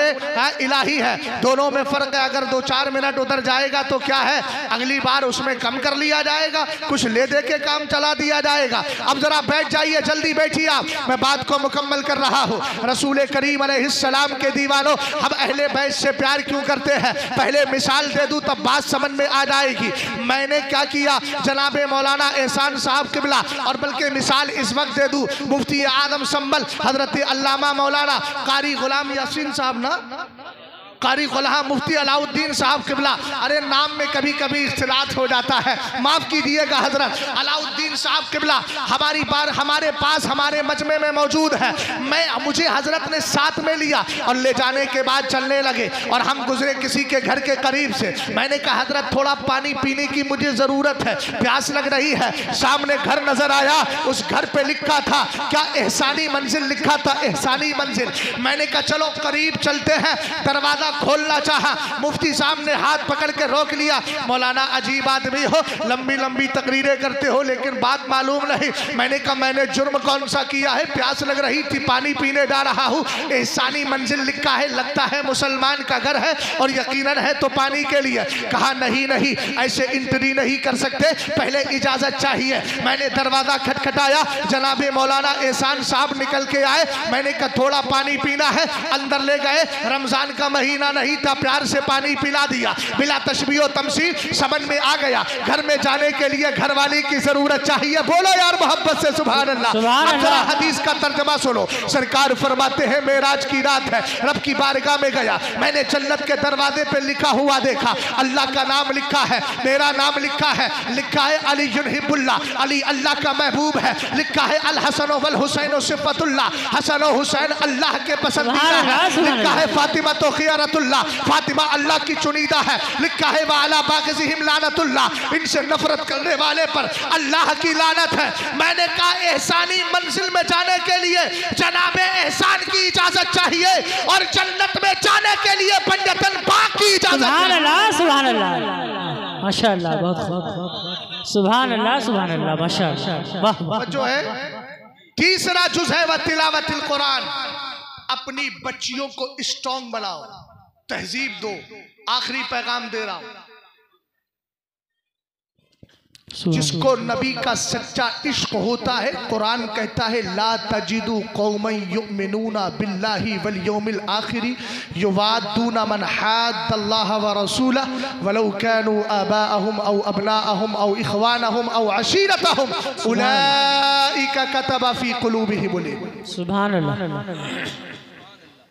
इलाही है, दोनों में फ़र्क है। अगर 2-4 मिनट उधर जाएगा तो क्या है, अगली बार उसमें कम कर लिया जाएगा, कुछ ले दे के काम चला दिया जाएगा। अब जरा बैठ जाइए, जल्दी बैठिए आप, मैं बात को मुकम्मल कर रहा हूँ। रसूल करीम अलैहिस्सलाम के दीवानों, हम अहले बैत से प्यार क्यों करते हैं? पहले मिसाल दे दूँ तब बात समझ में आ जाएगी। मैंने क्या किया, जनाबे मौलाना एहसान साहब क़िबला, और बल्कि मिसाल इस वक्त दे दूँ मुफ्ती आदम संभल हजरत अल्लामा मौलाना कारी गुलाम यासीन साहब ना कारी खुलहा मुफ्ती अलाउद्दीन साहब किबला, अरे नाम में कभी कभी इख्तिलाफ हो जाता है, माफ़ कीजिएगा हजरत। अलाउद्दीन साहब किबला हमारे पास हमारे मजमे में मौजूद है। मुझे हजरत ने साथ में लिया और ले जाने के बाद चलने लगे और हम गुजरे किसी के घर के करीब से। मैंने कहा हजरत थोड़ा पानी पीने की मुझे ज़रूरत है, प्यास लग रही है। सामने घर नजर आया, उस घर पे लिखा था क्या, एहसानी मंजिल लिखा था, एहसानी मंजिल। मैंने कहा चलो करीब चलते हैं। दरवाजा खोलना चाहा, मुफ्ती साहब ने हाथ पकड़ के रोक लिया। मौलाना अजीब आदमी हो, लंबी लंबी तकरीरें करते हो लेकिन बात मालूम नहीं। मैंने कहा मैंने जुर्म कौन सा किया है, प्यास लग रही थी, पानी पीने जा रहा हूँ, एहसानी मंजिल लिखा है, लगता है मुसलमान का घर है और यकीनन है तो पानी के लिए। कहा नहीं नहीं, ऐसे एंट्री नहीं कर सकते, पहले इजाजत चाहिए। मैंने दरवाजा खटखटाया, जनाबे मौलाना एहसान साहब निकल के आए। मैंने कहा थोड़ा पानी पीना है, अंदर ले गए। रमजान का महीना नहीं था, प्यार से पानी पिला दिया बिला तशबीह तमसील, समझ में आ गया। घर में जाने के लिए घर वाली की जरूरत चाहिए, बोलो यार मोहब्बत से सुभान अल्लाह। हदीस का तर्जमा सुनो, सरकार फरमाते हैं मेराज की रात है, रब की बारगाह में गया, मैंने जन्नत के दरवाजे पे लिखा हुआ देखा, अल्लाह का नाम लिखा है, मेरा नाम लिखा है, लिखा है अली युहिब्बुल्लाह, अली अल्लाह का महबूब है, लिखा है अल हसन वल हुसैन सिफतुल्लाह, हसन और हुसैन अल्लाह के पसंदीदा है, लिखा है फातिमा तो खियारतुल्लाह, फातिमा अल्लाह की चुनीदा है, लिखा है वाला बाग़िज़िहिम लानतुल्लाह, इनसे नफरत करने वाले पर अल्लाह की लानत है। मैंने कहा एहसानी मंजिल में जाने के लिए जनाबे एहसान की इजाजत चाहिए और जन्नत में जाने के लिए पंजतन पाक की इजाजत। सुभान अल्लाह, सुभान अल्लाह, माशाअल्लाह, बहुत सुभान अल्लाह, सुभान अल्लाह, माशाअल्लाह, वाह वाह। जो है तीसरा जुज़ है व तिलावतिल कुरान, अपनी बच्चियों को स्ट्रॉन्ग बनाओ, तहजीब दो। आखिरी पैगाम दे रहा हूं, जिसको नबी का सच्चा इश्क होता है, कुरान कहता है ला तजिदु कौमन युमिनूना बिल्लाहि वल यौमिल आखिरी युवादूना मन हाद्दल्लाह व रसूलहु वलौ कानू आबाअहुम औ अबनाअहुम औ इख्वानहुम औ अशीरतहुम उलाइका कतबा फी कुलूबिहिम। सुभान अल्लाह।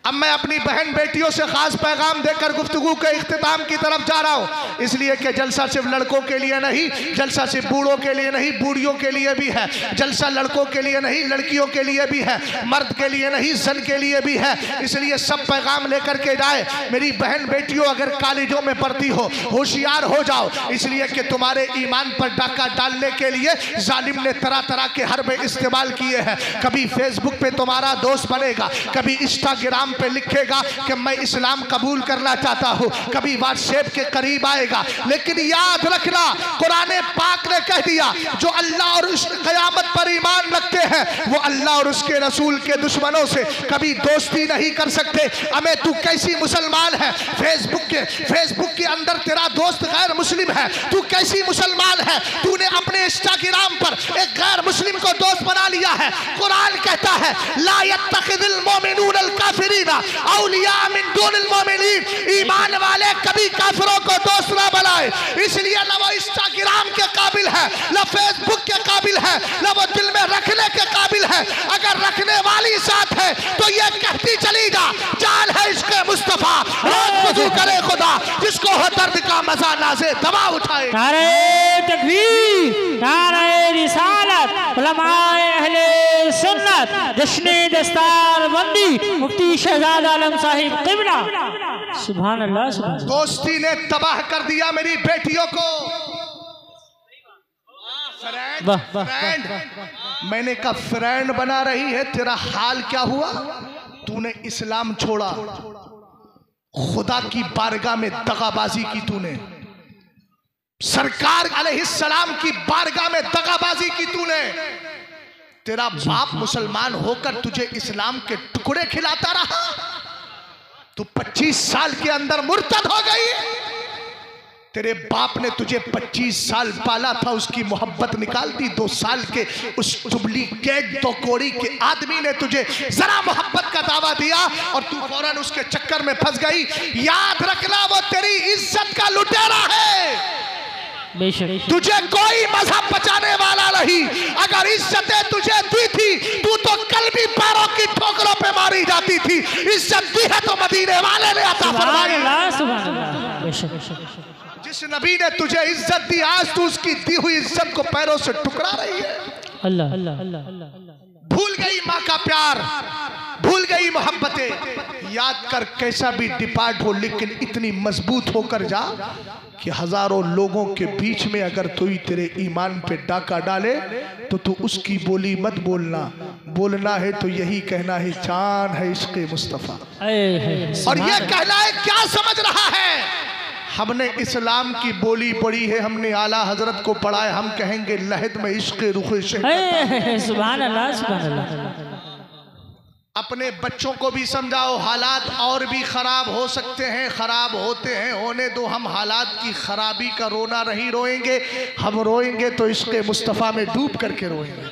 अब मैं अपनी बहन बेटियों से खास पैगाम देकर गुफ्तगू के इख्तिताम की तरफ जा रहा हूँ, इसलिए कि जलसा सिर्फ लड़कों के लिए नहीं, जलसा सिर्फ बूढ़ों के लिए नहीं, बूढ़ियों के लिए भी है, जलसा लड़कों के लिए नहीं, लड़कियों के लिए भी है, मर्द के लिए नहीं, जन के लिए भी है। इसलिए सब पैगाम लेकर के जाए। मेरी बहन बेटियों अगर कॉलेजों में पढ़ती हो, होशियार हो जाओ, इसलिए कि तुम्हारे ईमान पर डाका डालने के लिए जालिम ने तरह तरह के हरबे इस्तेमाल किए हैं। कभी फेसबुक पे तुम्हारा दोस्त बनेगा, कभी इंस्टाग्राम पे लिखेगा कि मैं इस्लाम कबूल करना चाहता हूँ, कभी व्हाट्सएप के करीब आएगा। लेकिन याद रखना, कुरान पाक ने कह दिया जो अल्लाह और उस क़यामत पर ईमान रखते हैं वो अल्लाह और उसके रसूल के दुश्मनों से कभी दोस्ती नहीं कर सकते। हमें तू कैसी मुसलमान है, फेसबुक के अंदर तेरा दोस्त गैर मुस्लिम है, तू कैसी मुसलमान है, तूने अपने इंस्टाग्राम पर एक गैर मुस्लिम को दोस्त बना लिया है। कुरान कहता है ला यत्तखिज़ुल मुमिनूना अल काफिरीन औलिया मिन दुनिल मोमिनीन, ईमान वाले कभी काफिरों को दोस्त ना बनाए। इसलिए न वो इंस्टाग्राम के काबिल है, न फेसबुक के काबिल है, न वो दिल में रखने के काबिल है। अगर रखने वाली साथ है तो ये कहती चली जा, जान है इसके मुस्तफा, रोज वजू करे खुदा, जिसको हो दर्द का मजा नाज़े दवा उठाए। नारे तकबीर, नारे रिसालत, उलमाए अहले सुन्नत, जश्न दस्तार बंदी मुफ्ती शहजाद आलम साहिब क़िबला। सुभान अल्लाह, सुभान अल्लाह। दोस्ती ने तबाह कर दिया मेरी बेटियों को। फ्रेंड, मैंने कहा फ्रेंड बना रही है, तेरा हाल क्या हुआ? तूने इस्लाम छोड़ा, खुदा की बारगाह में दगाबाजी की, तूने सरकार अलैहिस्सलाम की बारगाह में दगाबाजी की तूने। तेरा बाप मुसलमान होकर तुझे इस्लाम के टुकड़े खिलाता रहा, तू 25 साल के अंदर मुर्तद हो गई। तेरे बाप ने तुझे 25 साल पाला था, उसकी मोहब्बत निकाल दी। 2 साल के उस डुप्लीकेट 2 कौड़ी के आदमी ने तुझे जरा मोहब्बत का दावा दिया और तू फौरन उसके चक्कर में फंस गई। याद रखना वो तेरी इज्जत का लुटेरा है, तुझे कोई मजहब बचाने वाला नहीं। अगर इज्जतें तुझे दी थी, तू तो कल भी पैरों की ठोकरों पे मारी जा आती थी, इज्जत दी है तो मदीने वाले ने अता फरमाई। जिस नबी ने तुझे इज्जत दी, आज तू उसकी दी हुई इज्जत को पैरों से टुकरा रही है। अल्लाह अल्लाह अल्लाह। भूल गई माँ का प्यार, भूल गई मोहब्बतें। याद कर, कैसा भी डिपार्ट हो लेकिन इतनी मजबूत होकर जा कि हजारों लोगों के बीच में अगर कोई तेरे ईमान पे डाका डाले तो तू उसकी बोली मत बोलना, बोलना है तो यही कहना है जान है इश्क़ मुस्तफ़ा। और ये कहना है क्या समझ रहा है, हमने इस्लाम की बोली पढ़ी है, हमने आला हजरत को पढ़ा है, हम कहेंगे लहद में इश्क़ रुख़ सुभान अल्लाह सुभान अल्लाह। अपने बच्चों को भी समझाओ, हालात और भी खराब हो सकते हैं, खराब होते हैं, होने दो। हम हालात की खराबी का रोना नहीं रोएंगे, हम रोएंगे तो इश्क़ मुस्तफ़ा में डूब करके रोएंगे।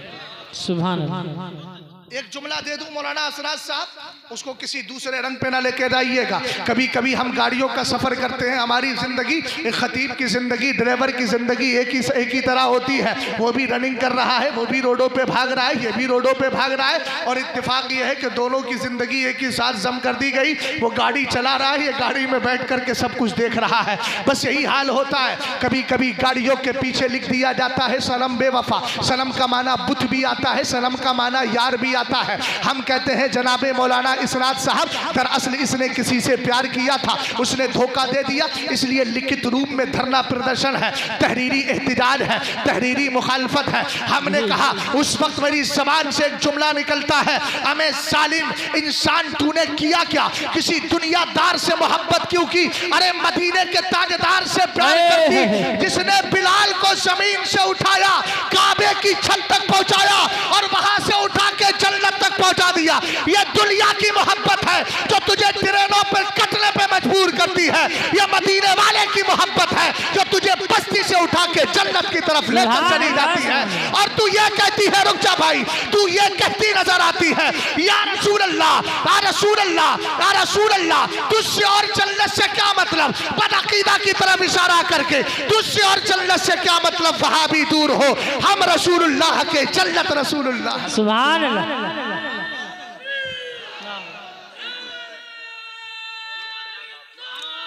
सुभान अल्लाह। एक जुमला दे दूं मौलाना असराज साहब, उसको किसी दूसरे रंग पे ना लेके जाइएगा। कभी कभी हम गाड़ियों का सफर करते हैं, हमारी जिंदगी, एक खतीब की जिंदगी, ड्राइवर की जिंदगी एक ही तरह होती है। वो भी रनिंग कर रहा है, वो भी रोडों पे भाग रहा है, ये भी रोडों पे भाग रहा है, और इत्तेफाक ये है कि दोनों की जिंदगी एक ही साथ जम कर दी गई। वो गाड़ी चला रहा है, ये गाड़ी में बैठ करके सब कुछ देख रहा है। बस यही हाल होता है। कभी कभी गाड़ियों के पीछे लिख दिया जाता है सनम बेवफा। सनम का माना बुत भी आता है, सनम का माना यार भी आता है। हम कहते हैं जनाबे मौलाना इस्रात साहब, दरअसल इसने किसी से प्यार किया था, उसने धोखा दे दिया, इसलिए लिखित रूप में धरना प्रदर्शन है, तहरीरी एहतिजाज है, तहरीरी मुखालफत है। हमने कहा उस वक्त मेरी जबान से एक जुमला निकलता है, अमे सालिम इंसान तूने किया क्या, किसी दुनियादार से मोहब्बत क्यों की? अरे मदीने के ताजदार से प्यार करती, जिसने बिलाल को जमीन से उठाया, काबे की छत तक पहुंचाया और वहां से उठा के जन्नत तक पहुंचा दिया। यह दुनिया की मोहब्बत है जो तुझे ट्रेनों पर कटने पे मजबूर करती है। यह मदीने वाले की मोहब्बत है जो तुझे बस्ती से उठा के जन्नत की तरफ लेकर चली जाती है। और तू ये कहती है, रुक जा भाई, तू ये कहती नजर आती है, या रसूल अल्लाह, या रसूल अल्लाह, या रसूल अल्लाह, तुझसे और जन्नत से क्या मतलब? बदअकीदा की तरफ इशारा करके, तुझसे और जन्नत से क्या मतलब? वहां भी दूर हो, हम रसूलुल्लाह के, जन्नत रसूलुल्लाह। सुभान अल्लाह।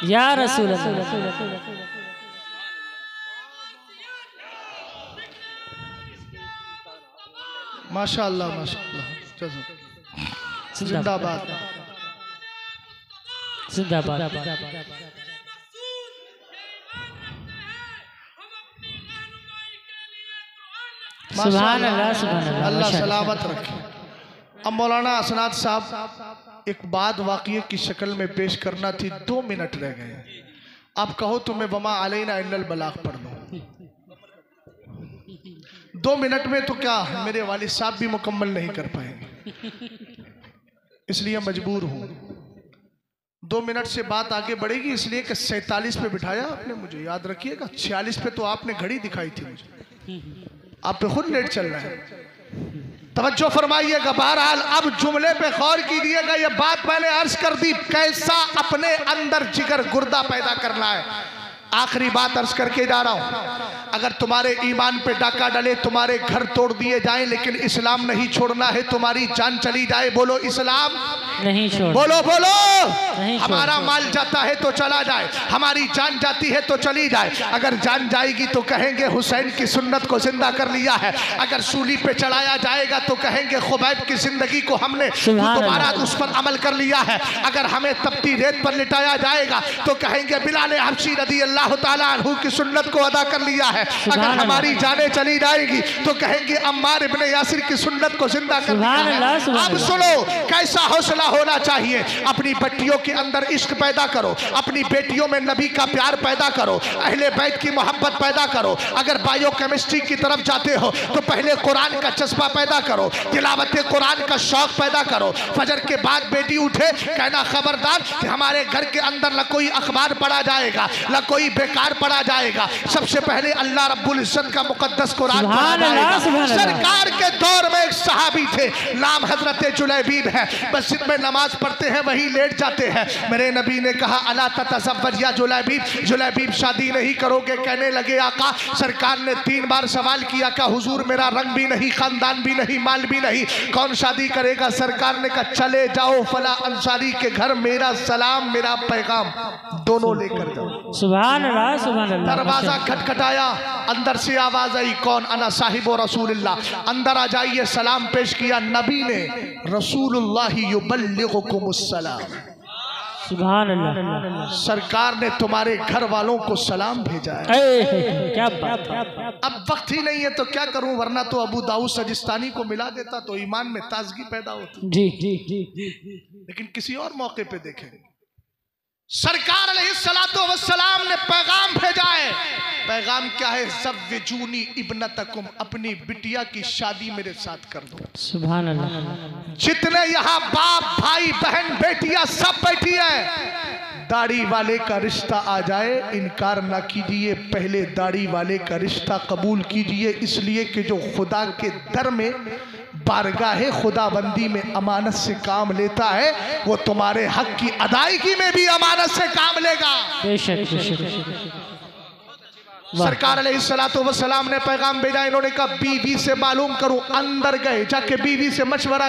या रसूल अल्लाह। माशाअल्लाह माशाअल्लाह, जिंदाबाद जिंदाबाद। सुभान अल्लाह सुभान अल्लाह। अल्लाह सलामत रखे। अब मौलाना असनाद साहब, एक बात वाक़िये की शक्ल में पेश करना थी, 2 मिनट रह गए। आप कहो तो मैं वमा अलैना इल्लल बलाग पढ़ लूँ। 2 मिनट में तो क्या मेरे वालिद साहब भी मुकम्मल नहीं कर पाएंगे, इसलिए मजबूर हूँ। 2 मिनट से बात आगे बढ़ेगी, इसलिए कि 47 पे बिठाया आपने मुझे, याद रखिएगा। 46 पे तो आपने घड़ी दिखाई थी मुझे, आप पे खुद लेट चल रहा है। तवज्जो फरमाइएगा। बहरहाल अब जुमले पे गौर कीजिएगा। ये बात मैंने अर्ज कर दी, कैसा अपने अंदर जिगर गुर्दा पैदा करना है। आखिरी बात अर्ज करके जा रहा हूं, अगर तुम्हारे ईमान पे डाका डले, तुम्हारे घर तोड़ दिए जाएं, लेकिन इस्लाम नहीं छोड़ना है, तुम्हारी जान चली जाए, बोलो इस्लाम नहीं छोड़, बोलो बोलो। नहीं हमारा माल जाता है तो चला जाए, हमारी जान जाती है तो चली जाए। अगर जान जाएगी तो कहेंगे हुसैन की सुन्नत को जिंदा कर लिया है, अगर सूली पे चढ़ाया जाएगा तो कहेंगे खुबैब की जिंदगी को हमने दोबारा उस पर अमल कर लिया है, अगर हमें तपती रेत पर लिटाया जाएगा तो कहेंगे बिलाल हबशी रज़ी अल्लाह ताला अन्हु की सुन्नत को अदा कर लिया है, अगर हमारी जाने चली जाएगी तो कहेंगे अम्मार इब्ने यासिर की सुन्नत को जिंदा कर लिया है। अब सुनो कैसा हौसला होना चाहिए। अपनी बेटियों के अंदर इश्क पैदा करो, अपनी बेटियों में नबी का प्यार पैदा करो, अहले बैत की मोहब्बत पैदा करो। अगर बायोकेमिस्ट्री की तरफ जाते हो तो पहले कुरान का चस्पा पैदा करो, तिलावत कुरान का शौक पैदा करो। फजर के बाद बेटी उठे, कहना खबरदार कि हमारे घर के अंदर न कोई अखबार पढ़ा जाएगा, न कोई बेकार पढ़ा जाएगा, सबसे पहले अल्लाह रब्बुल इज्जत का मुकद्दस कुरान पढ़ा जाएगा। सरकार के दौर में एक सहाबी थे, नाम हजरत जुलैबीब है, मस्जिद सुबह नमाज पढ़ते हैं वही लेट जाते हैं। मेरे नबी ने कहा अला ततज़व्वज या जुलैबीब, जुलैबीब शादी नहीं करोगे? कहने लगे आका। सरकार ने 3 बार सवाल किया, क्या हुजूर मेरा रंग भी नहीं, खानदान भी नहीं, माल भी नहीं, कौन शादी करेगा? सरकार ने कहा चले जाओ फला अंसारी के घर, मेरा सलाम मेरा पैगाम दोनों लेकर जाओ। सुभान अल्लाह, सुभान अल्लाह। दरवाजा खटखटाया, अंदर से आवाज आई, कौन? अना साहिब रसूलुल्लाह। अंदर आ जाइए। सलाम पेश किया नबी ने, रसूलुल्लाह युबल्लिगुकुमुस्सलाम, सुभान अल्लाह। सरकार ने तुम्हारे घर वालों को सलाम भेजा है। क्या बात। अब वक्त ही नहीं है तो क्या करूं, वरना तो अबू दाऊद सजिस्तानी को मिला देता तो ईमान में ताजगी पैदा होती। जी जी जी। लेकिन किसी और मौके पे देखें, सरकार अलैहिस्सलातु वस्सलाम ने पैगाम भेजा है। पैगाम क्या है? ज़व्विजूनी इब्नतकुम, अपनी बिटिया की शादी मेरे साथ कर दो। सुभान अल्लाह। जितने यहाँ बाप भाई बहन बेटियां सब बैठी है, दाढ़ी वाले का रिश्ता आ जाए इनकार ना कीजिए, पहले दाढ़ी वाले का रिश्ता कबूल कीजिए, इसलिए कि जो खुदा के दर में बारगाह खुदाबंदी में अमानत से काम लेता है वो तुम्हारे हक की अदायगी में भी अमानत से काम लेगा। बेशक बेशक। सरकार अलैहिस्सलातु वस्सलाम ने पैगाम भेजा। इन्होंने कहा बीवी से मालूम करूं। अंदर गए, जाके बीवी से मशवरा